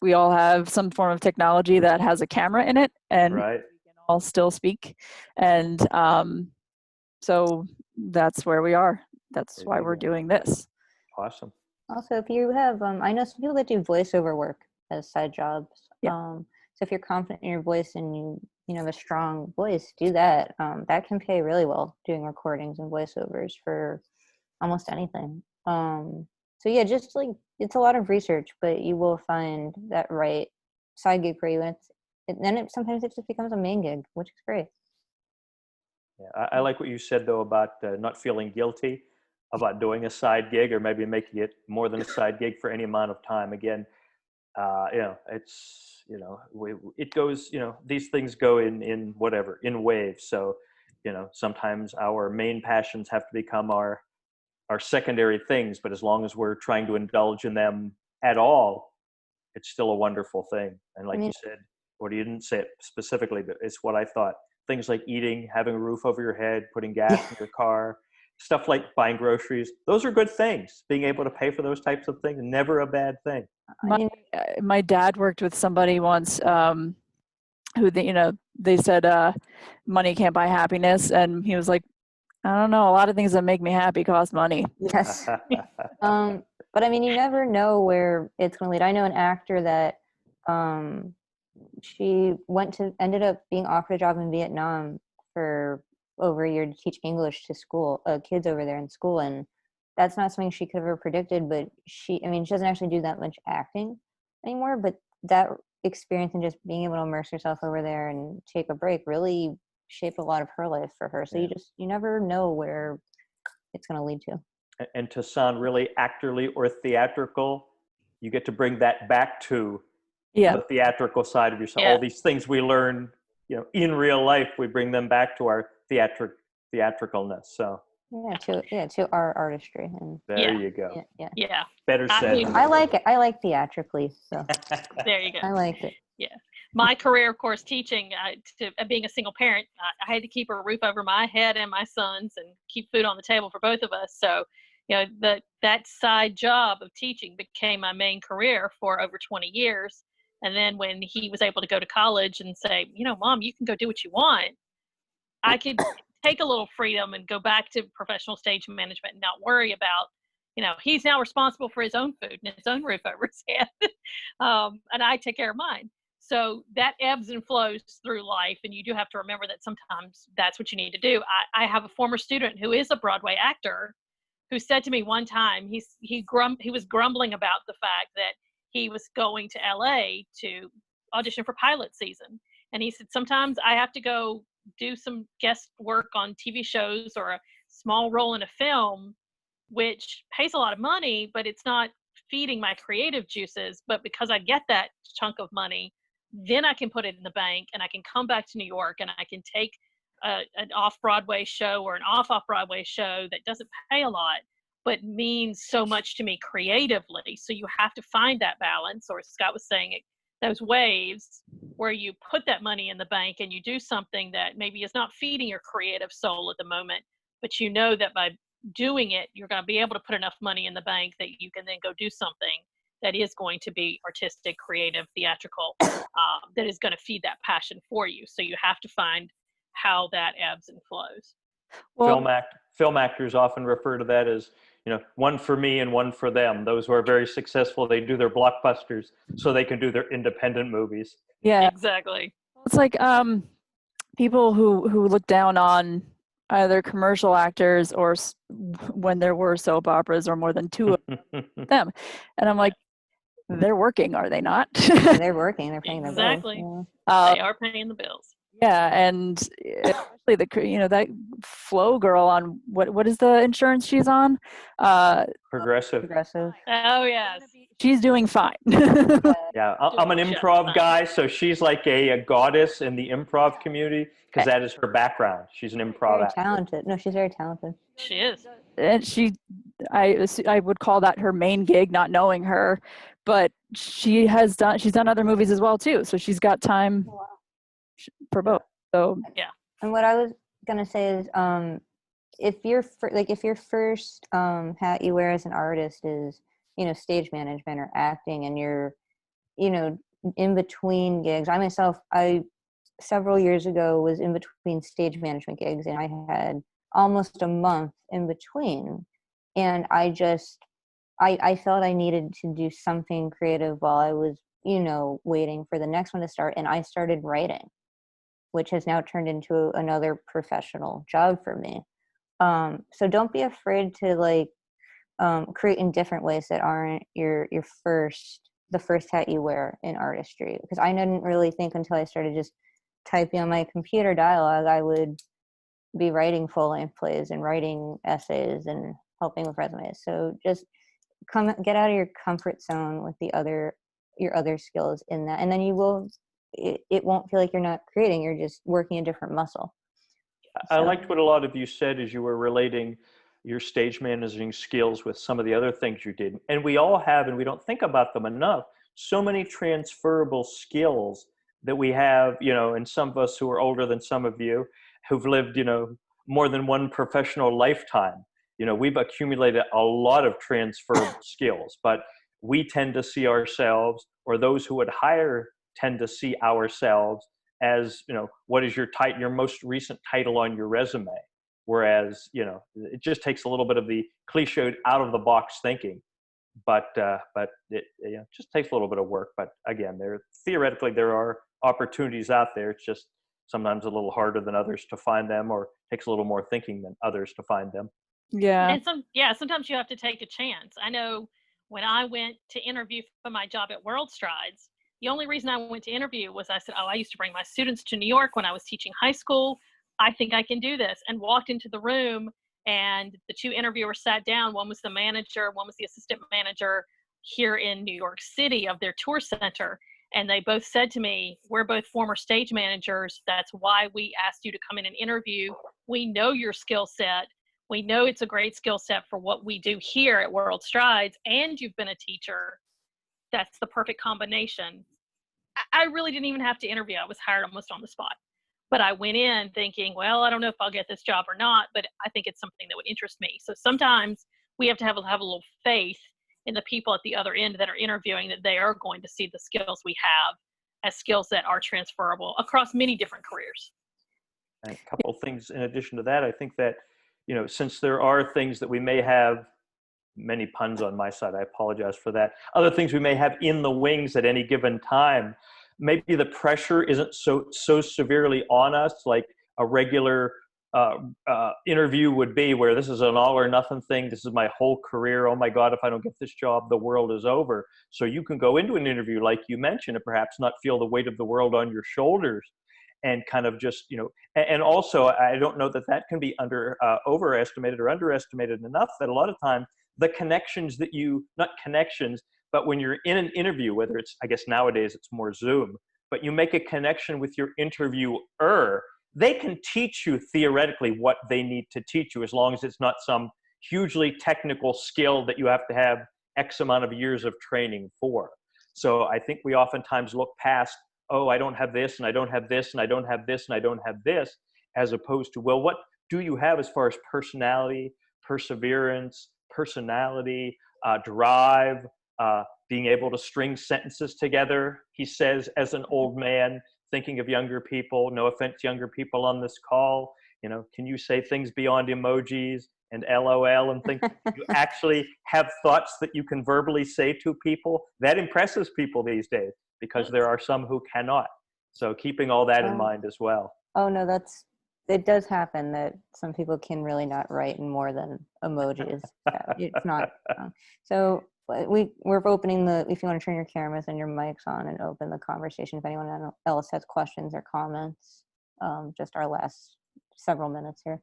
D: We all have some form of technology that has a camera in it, and
F: right.
D: we can all still speak. And so that's where we are. That's
F: There
D: why
F: you
D: we're
F: go.
D: doing this.
F: Awesome.
A: Also, if you have, I know some people that do voiceover work as side jobs.
D: Yeah.
A: So if you're confident in your voice and you have a strong voice, do that. That can pay really well, doing recordings and voiceovers for almost anything. So yeah, just like, it's a lot of research, but you will find that right side gig for you. And then sometimes it just becomes a main gig, which is great.
F: Yeah, I like what you said though about not feeling guilty about doing a side gig or maybe making it more than a side gig for any amount of time. Again, it's it goes. These things go in whatever in waves. So sometimes our main passions have to become our secondary things. But as long as we're trying to indulge in them at all, it's still a wonderful thing. And like you said, or you didn't say it specifically, but it's what I thought. Things like eating, having a roof over your head, putting gas in your car, stuff like buying groceries. Those are good things. Being able to pay for those types of things, never a bad thing.
D: My dad worked with somebody once who they said money can't buy happiness, and he was like, I don't know, a lot of things that make me happy cost money.
A: Yes. But I mean, you never know where it's going to lead. I know an actor that she ended up being offered a job in Vietnam for over a year to teach English to kids over there in school. And that's not something she could have ever predicted, but she doesn't actually do that much acting anymore, but that experience and just being able to immerse herself over there and take a break really shaped a lot of her life for her. So you never know where it's going to lead to.
F: And to sound really actorly or theatrical, you get to bring that back to the theatrical side of yourself.
C: Yeah.
F: All these things we learn, in real life, we bring them back to our theatricalness. So
A: to our artistry. And
F: there you go.
C: Yeah.
F: Better said.
A: I like it. I like theatrically. So
C: There you go.
A: I liked it.
C: Yeah. My career, of course, teaching, being a single parent, I had to keep a roof over my head and my son's and keep food on the table for both of us. So, that side job of teaching became my main career for over 20 years. And then when he was able to go to college and say, Mom, you can go do what you want, I could take a little freedom and go back to professional stage management and not worry about, he's now responsible for his own food and his own roof over his head. And I take care of mine. So that ebbs and flows through life. And you do have to remember that sometimes that's what you need to do. I have a former student who is a Broadway actor who said to me one time, he was grumbling about the fact that he was going to LA to audition for pilot season. And he said, sometimes I have to go do some guest work on TV shows or a small role in a film, which pays a lot of money, but it's not feeding my creative juices. But because I get that chunk of money, then I can put it in the bank and I can come back to New York and I can take an off-Broadway show or an off-Broadway show that doesn't pay a lot, but means so much to me creatively. So you have to find that balance, or Scott was saying it, those waves where you put that money in the bank and you do something that maybe is not feeding your creative soul at the moment, but that by doing it, you're going to be able to put enough money in the bank that you can then go do something that is going to be artistic, creative, theatrical, that is going to feed that passion for you. So you have to find how that ebbs and flows.
D: Well,
F: Film actors often refer to that as, one for me and one for them. Those who are very successful, they do their blockbusters so they can do their independent movies.
D: yeah,
C: Exactly.
D: it's like people who look down on either commercial actors or when there were soap operas or more than two of them, and I'm like, they're working, are they not?
A: They're working. They're paying
C: Exactly.
A: their bills.
C: They are paying the bills.
D: Yeah, and especially that Flo girl on what is the insurance she's on?
F: Progressive.
C: Oh, yes.
D: She's doing fine.
F: Yeah, I'm an improv guy, so she's like a goddess in the improv community because that is her background. She's an improv
A: Very
F: actor.
A: talented. No, she's very talented.
C: She is.
D: And I would call that her main gig, not knowing her, but she's done other movies as well too, so she's got time for both. So
A: And what I was gonna say is, if your first hat you wear as an artist is stage management or acting, and you're in between gigs. I myself, several years ago was in between stage management gigs, and I had almost a month in between. And I felt I needed to do something creative while I was, waiting for the next one to start. And I started writing, which has now turned into another professional job for me. So don't be afraid to create in different ways that aren't the first hat you wear in artistry. Because I didn't really think until I started just typing on my computer dialogue, I would be writing full-length plays and writing essays and helping with resumes. So just get out of your comfort zone with your other skills in that, and then it won't feel like you're not creating, you're just working a different muscle.
F: I liked what a lot of you said as you were relating your stage managing skills with some of the other things you did. And we all have, and we don't think about them enough, so many transferable skills that we have, and some of us who are older than some of you who've lived, more than one professional lifetime. We've accumulated a lot of transferable skills, but we tend to see ourselves, or those who would hire tend to see ourselves as, what is your most recent title on your resume? Whereas, it just takes a little bit of the cliched out of the box thinking, but it just takes a little bit of work. But again, theoretically, there are opportunities out there. It's just sometimes a little harder than others to find them, or takes a little more thinking than others to find them.
D: Yeah.
C: And sometimes you have to take a chance. I know when I went to interview for my job at World Strides, the only reason I went to interview was I said, I used to bring my students to New York when I was teaching high school. I think I can do this. And walked into the room, and the two interviewers sat down. One was the manager, one was the assistant manager here in New York City of their tour center. And they both said to me, we're both former stage managers. That's why we asked you to come in and interview. We know your skill set. We know it's a great skill set for what we do here at World Strides, and you've been a teacher. That's the perfect combination. I really didn't even have to interview. I was hired almost on the spot. But I went in thinking, well, I don't know if I'll get this job or not, but I think it's something that would interest me. So sometimes we have to have a little faith in the people at the other end that are interviewing, that they are going to see the skills we have as skills that are transferable across many different careers.
F: And a couple of things in addition to that, I think that, since there are things that we may have, many puns on my side, I apologize for that, other things we may have in the wings at any given time, maybe the pressure isn't so severely on us like a regular interview would be, where this is an all or nothing thing. This is my whole career. Oh my God, if I don't get this job, the world is over. So you can go into an interview, like you mentioned, and perhaps not feel the weight of the world on your shoulders, and kind of just, and also I don't know that can be overestimated or underestimated enough, that a lot of times the connections that not connections, but when you're in an interview, whether it's, I guess nowadays it's more Zoom, but you make a connection with your interviewer, they can teach you theoretically what they need to teach you, as long as it's not some hugely technical skill that you have to have X amount of years of training for. So I think we oftentimes look past, oh, I don't have this, and I don't have this, and I don't have this, and I don't have this, as opposed to, well, what do you have as far as personality, perseverance, drive, being able to string sentences together, he says, as an old man thinking of younger people. No offense, younger people on this call, can you say things beyond emojis and LOL and things? You actually have thoughts that you can verbally say to people. That impresses people these days, because there are some who cannot. So keeping all that in mind as well.
A: Oh no, it does happen that some people can really not write in more than emojis. It's not. So we're opening if you want to turn your cameras and your mics on and open the conversation, if anyone else has questions or comments, just our last several minutes here.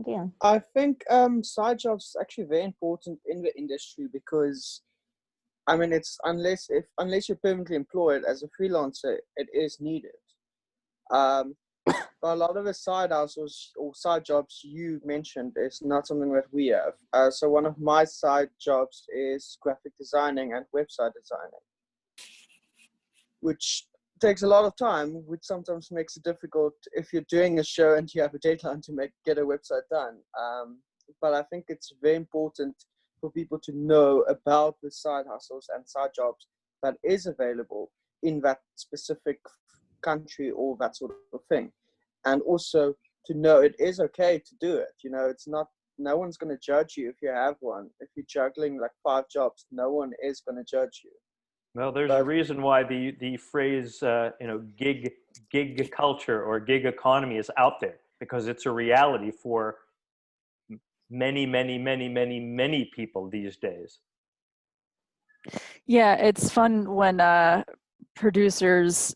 A: Yeah.
E: I think side jobs is actually very important in the industry, because I mean, it's unless you're permanently employed as a freelancer, it is needed. But a lot of the side hustles or side jobs you mentioned is not something that we have. So one of my side jobs is graphic designing and website designing, which takes a lot of time, which sometimes makes it difficult if you're doing a show and you have a deadline to get a website done. But I think it's very important for people to know about the side hustles and side jobs that is available in that specific country, all that sort of thing. And also to know it is okay to do it. You know, it's not, no one's going to judge you if you have one. If you're juggling like 5 jobs, no one is going to judge you.
F: Well, there's a reason why the phrase gig culture or gig economy is out there, because it's a reality for many people these days.
D: Yeah, it's fun when producers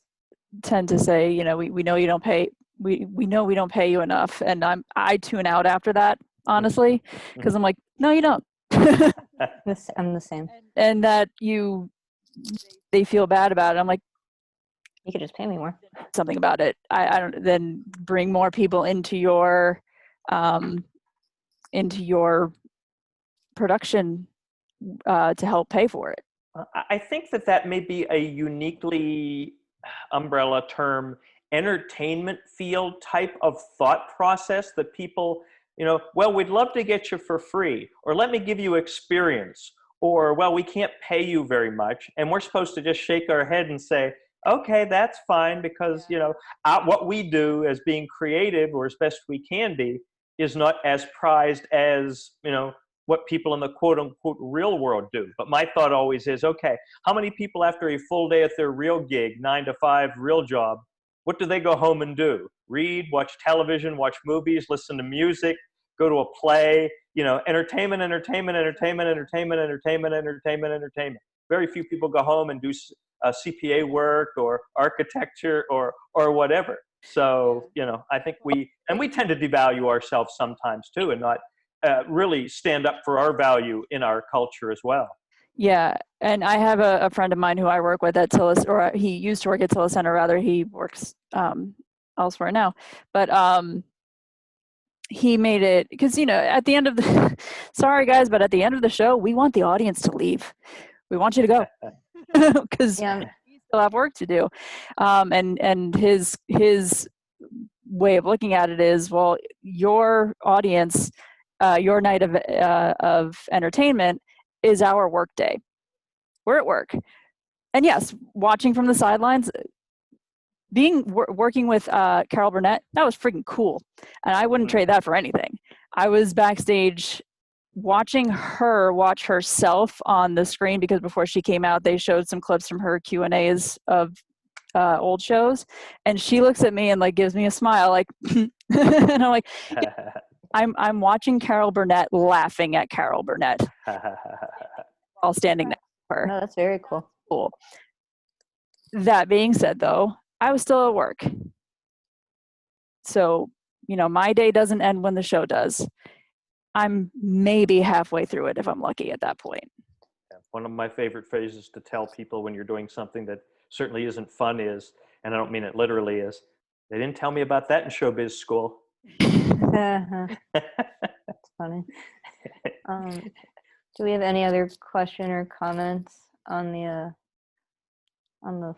D: tend to say, you know, we know you don't pay, we know we don't pay you enough, and I tune out after that, honestly, because I'm like, no, you don't.
A: I'm the same.
D: And that they feel bad about it. I'm like,
A: You could just pay me more.
D: something about it. I don't, then bring more people into your production to help pay for it.
F: I think that may be a uniquely umbrella term, entertainment field type of thought process that people, you know, well, we'd love to get you for free, or let me give you experience, or, well, we can't pay you very much. And we're supposed to just shake our head and say, okay, that's fine, because, you know, what we do as being creative, or as best we can be, is not as prized as, you know, what people in the quote unquote real world do. But my thought always is, okay, how many people after a full day at their real gig, 9 to 5 real job, what do they go home and do? Read, watch television, watch movies, listen to music, go to a play, you know, entertainment. Very few people go home and do CPA work or architecture or whatever. So, you know, I think we tend to devalue ourselves sometimes too, and not really stand up for our value in our culture as well.
D: Yeah, and I have a friend of mine who I work with at Tillis, or he used to work at Tillis Center, rather. He works elsewhere now. But he made it, because, you know, at the end of the, sorry guys, but at the end of the show, we want the audience to leave. We want you to go, because we still have work to do. And his way of looking at it is, well, your audience, your night of entertainment is our work day. We're at work. And yes, watching from the sidelines, working with Carol Burnett, that was freaking cool. And I wouldn't trade that for anything. I was backstage watching her watch herself on the screen, because before she came out, they showed some clips from her Q&As of old shows. And she looks at me and like gives me a smile, like, and I'm like, I'm watching Carol Burnett laughing at Carol Burnett while standing next to her.
A: No, that's very cool.
D: Cool. That being said, though, I was still at work. So, you know, my day doesn't end when the show does. I'm maybe halfway through it if I'm lucky at that point.
F: Yeah. One of my favorite phrases to tell people when you're doing something that certainly isn't fun is, and I don't mean it literally, is, they didn't tell me about that in showbiz school.
A: That's funny. Do we have any other question or comments on the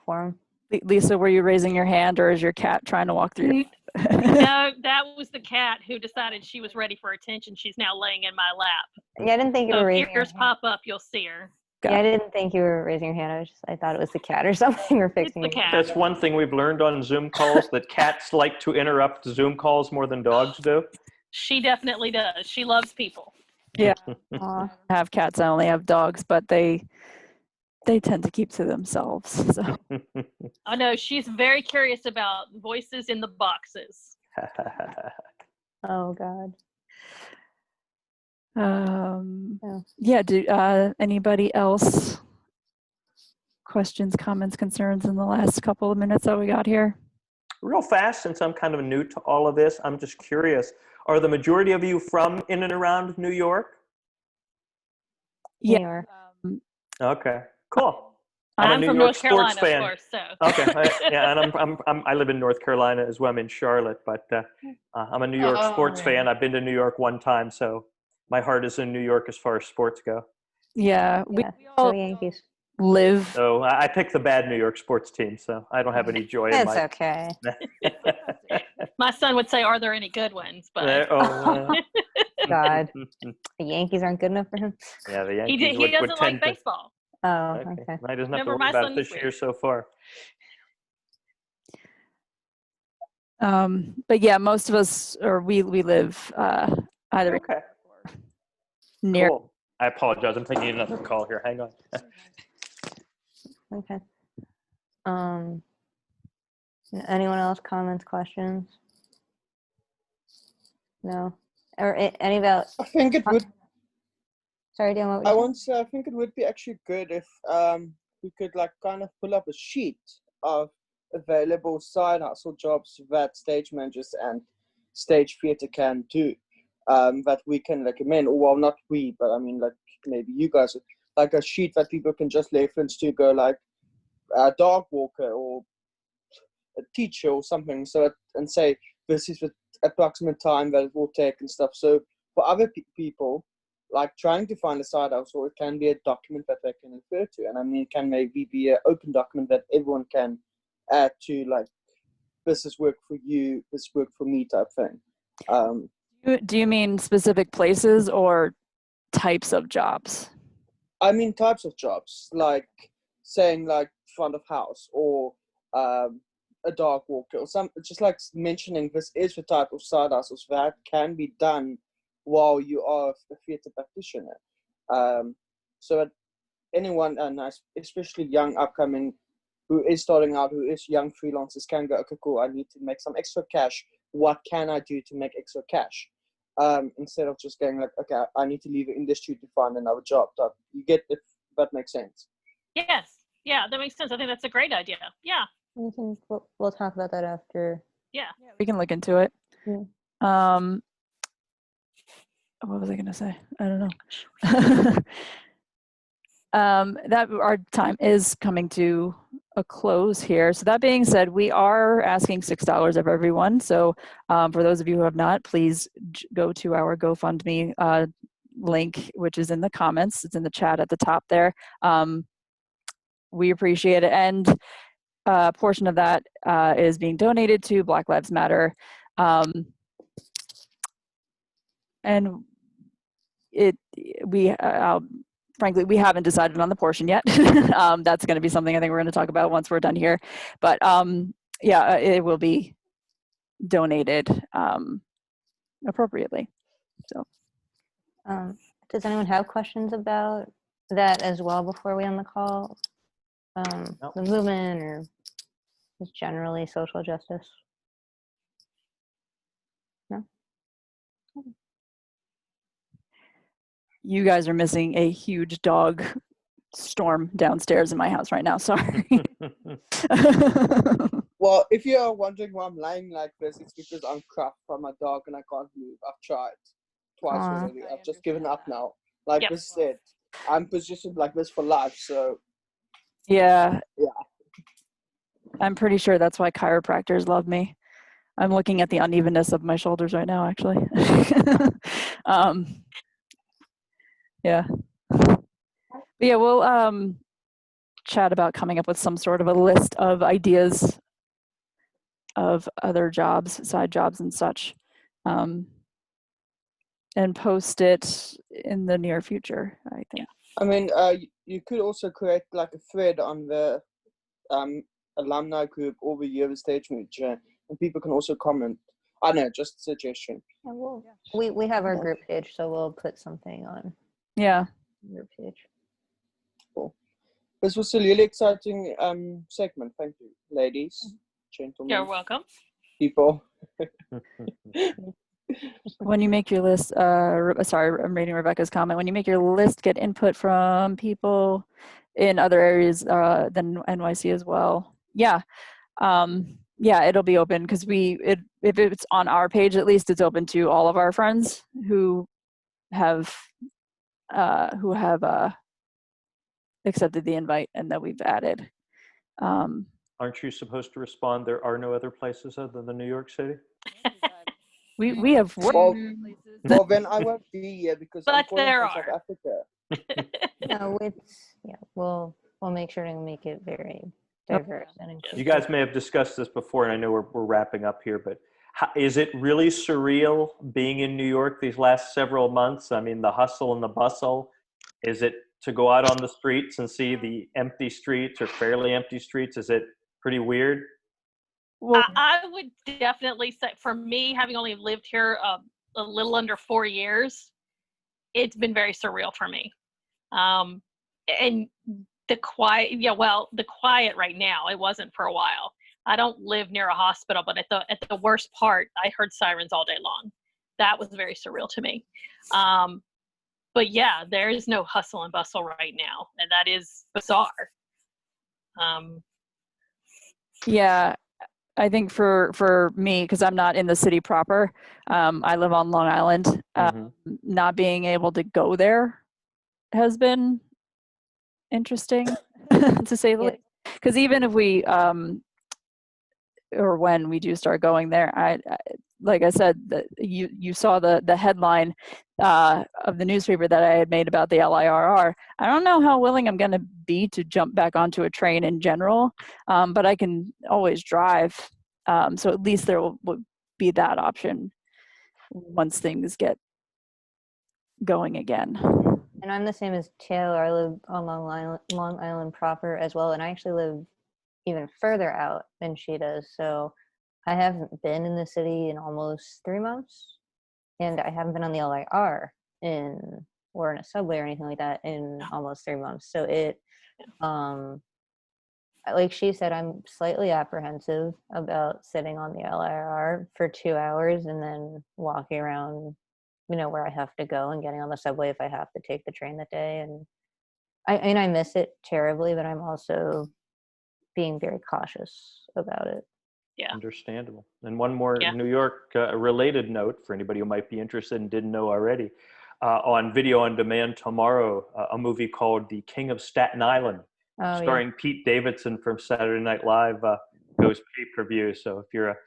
A: forum?
D: Lisa, were you raising your hand, or is your cat trying to walk through?
C: No, that was the cat who decided she was ready for attention. She's now laying in my lap.
A: Yeah, I didn't think you
C: So
A: were
C: if
A: raising your
C: ears
A: hand.
C: pop up, you'll see her.
A: Yeah, I didn't think you were raising your hand. I thought it was the cat or something, or fixing
C: the
A: your
C: cat.
F: That's one thing we've learned on Zoom calls, that cats like to interrupt Zoom calls more than dogs do.
C: She definitely does. She loves people.
D: Yeah.
A: Aw.
D: I have cats. I only have dogs, but they tend to keep to themselves. So.
C: I know she's very curious about voices in the boxes.
A: Oh God.
D: Yeah. Do anybody else questions, comments, concerns in the last couple of minutes that we got here?
F: Real fast, since I'm kind of new to all of this, I'm just curious. Are the majority of you from in and around New York?
A: New
D: Yeah.
A: York.
F: Okay, cool.
C: I'm
F: a New
C: from
F: York
C: North
F: sports
C: Carolina,
F: fan.
C: of course. So.
F: Okay, yeah, and I live in North Carolina as well. I'm in Charlotte, but I'm a New York sports fan. I've been to New York one time, so my heart is in New York as far as sports go.
D: Yeah. We
A: Yeah.
D: all
A: Go Yankees.
D: live.
F: So I picked the bad New York sports team, so I don't have any joy in
A: It's
F: my.
A: okay.
C: My son would say, "Are there any good ones?" But
A: God, the Yankees aren't good enough for him.
F: yeah, the
C: he
F: Yankees
C: doesn't
F: would
C: like
F: tend to.
C: baseball.
A: Oh,
F: Okay.
A: okay.
F: I doesn't have to
C: Remember,
F: worry
C: my
F: about
C: son
F: it this
C: was
F: year
C: weird.
F: so far.
D: But yeah, most of us, or we live either
F: Okay.
D: near.
F: Cool. I apologize. I'm taking another call here. Hang on.
A: Okay. Um, anyone else comments, questions? No? Or any about,
E: I think it would.
A: sorry, Dan, what
E: I
A: would you
E: want to say I think it would be actually good if we could like kind of pull up a sheet of available side hustle jobs that stage managers and stage theater can do, that we can recommend. Or well, not we, but I mean like maybe you guys, like a sheet that people can just reference to go like a dog walker or a teacher or something, so and say this is the approximate time that it will take and stuff. So for other people, like trying to find a side hustle, it can be a document that they can refer to, and I mean it can maybe be an open document that everyone can add to, like this is work for you, this work for me type thing.
D: Do you mean specific places or types of jobs?
E: I mean types of jobs, like saying like front of house or a dog walker or some, just like mentioning this is the type of side hustles that can be done while you are a theatre practitioner. So that anyone, and especially young upcoming who is starting out, who is young freelancers, can go, okay, cool, I need to make some extra cash. What can I do to make extra cash? Instead of just going like, okay, I need to leave the industry to find another job. You get, if that makes sense.
C: Yes. Yeah, that makes sense. I think that's a great idea. Yeah.
A: we'll talk about that after.
C: Yeah.
D: We can look into it.
A: Yeah.
D: What was I going to say? I don't know. That our time is coming to a close here. So that being said, we are asking $6 of everyone. So for those of you who have not, please go to our GoFundMe link, which is in the comments. It's in the chat at the top there. We appreciate it. And a portion of that is being donated to Black Lives Matter. And frankly, we haven't decided on the portion yet. That's going to be something I think we're going to talk about once we're done here. But yeah, it will be donated appropriately. So,
A: does anyone have questions about that as well before we end the call?
F: No.
A: The movement or just generally social justice? No?
D: you guys are missing a huge dog storm downstairs in my house right now. Sorry.
E: Well, if you are wondering why I'm lying like this, it's because I'm crushed by my dog and I can't move. I've tried twice
A: Aw.
E: already. I've just given up now. Like
C: Yep.
E: this said, I'm positioned like this for life. So
D: Yeah.
E: Yeah.
D: I'm pretty sure that's why chiropractors love me. I'm looking at the unevenness of my shoulders right now, actually. Yeah. But yeah, we'll chat about coming up with some sort of a list of ideas of other jobs, side jobs and such, and post it in the near future, I think.
E: I mean, you could also create like a thread on the alumni group over Year of the Stage Manager, and people can also comment. I know, just a suggestion.
A: Yeah, we have our group page, so we'll put something on
D: Yeah.
A: your page.
E: This was a really exciting segment. Thank you, ladies, gentlemen,
C: You're welcome.
E: people.
D: When you make your list, sorry, I'm reading Rebecca's comment. When you make your list, get input from people in other areas than NYC as well. Yeah. Yeah, it'll be open because if it's on our page, at least it's open to all of our friends who have accepted the invite and that we've added.
F: Aren't you supposed to respond, there are no other places other than New York City?
D: We have worked
E: Well, then I won't be here because I'm
C: But
E: calling
C: there
E: from South
C: are.
E: Africa.
A: No, we'll make sure to make it very diverse and inclusive.
F: You guys may have discussed this before, and I know we're wrapping up here, but is it really surreal being in New York these last several months? I mean, the hustle and the bustle. Is it to go out on the streets and see the empty streets or fairly empty streets? Is it pretty weird?
D: Well,
C: I would definitely say, for me, having only lived here a little under 4 years, it's been very surreal for me. And the quiet, yeah, well, the quiet right now, it wasn't for a while. I don't live near a hospital, but at the worst part, I heard sirens all day long. That was very surreal to me. But yeah, there is no hustle and bustle right now, and that is bizarre.
D: yeah, I think for me, because I'm not in the city proper, I live on Long Island.
F: Mhm.
D: Not being able to go there has been interesting, to say the
A: Yeah.
D: least. Because even if we or when we do start going there, I like I said, that you saw the headline of the newspaper that I had made about the LIRR. I don't know how willing I'm going to be to jump back onto a train in general, but I can always drive. So at least there would be that option once things get going again.
A: And I'm the same as Taylor. I live on Long Island proper as well, and I actually live even further out than she does. So I haven't been in the city in almost 3 months, and I haven't been on the LIR in or in a subway or anything like that in almost 3 months. So it, like she said, I'm slightly apprehensive about sitting on the LIR for 2 hours and then walking around, where I have to go and getting on the subway if I have to take the train that day. And I miss it terribly, but I'm also being very cautious about it.
C: Yeah.
F: Understandable. And one more
C: Yeah.
F: New York related note for anybody who might be interested and didn't know already. On video on demand tomorrow, a movie called The King of Staten Island,
A: Oh,
F: starring Pete Davidson from Saturday Night Live, goes pay-per-view. So if you're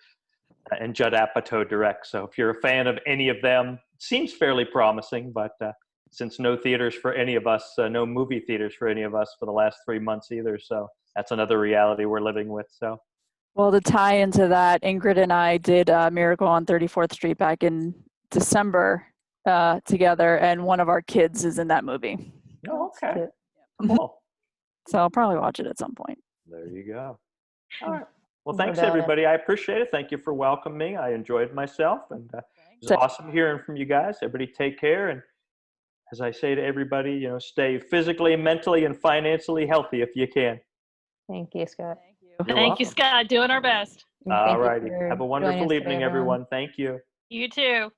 F: and Judd Apatow directs. So if you're a fan of any of them, seems fairly promising, but since no theaters for any of us, no movie theaters for any of us for the last 3 months either. So that's another reality we're living with. So.
D: Well, to tie into that, Ingrid and I did Miracle on 34th Street back in December together, and one of our kids is in that movie.
F: Oh,
A: That's
F: okay.
A: cute.
F: Cool.
D: So I'll probably watch it at some point.
F: There you go. All right. Well,
A: What
F: thanks
A: about it?
F: everybody. I appreciate it. Thank you for welcoming me. I enjoyed myself, and it was
D: So-
F: awesome hearing from you guys. Everybody take care, and as I say to everybody, stay physically, mentally, and financially healthy if you can.
A: Thank you, Scott.
D: Thank you.
F: You're
C: Thank you,
F: welcome.
C: Scott. Doing our best.
A: And
F: All
A: thank you
F: righty.
A: for
F: Have a
A: joining
F: wonderful
A: us today,
F: evening, everyone. Thank you.
C: You too.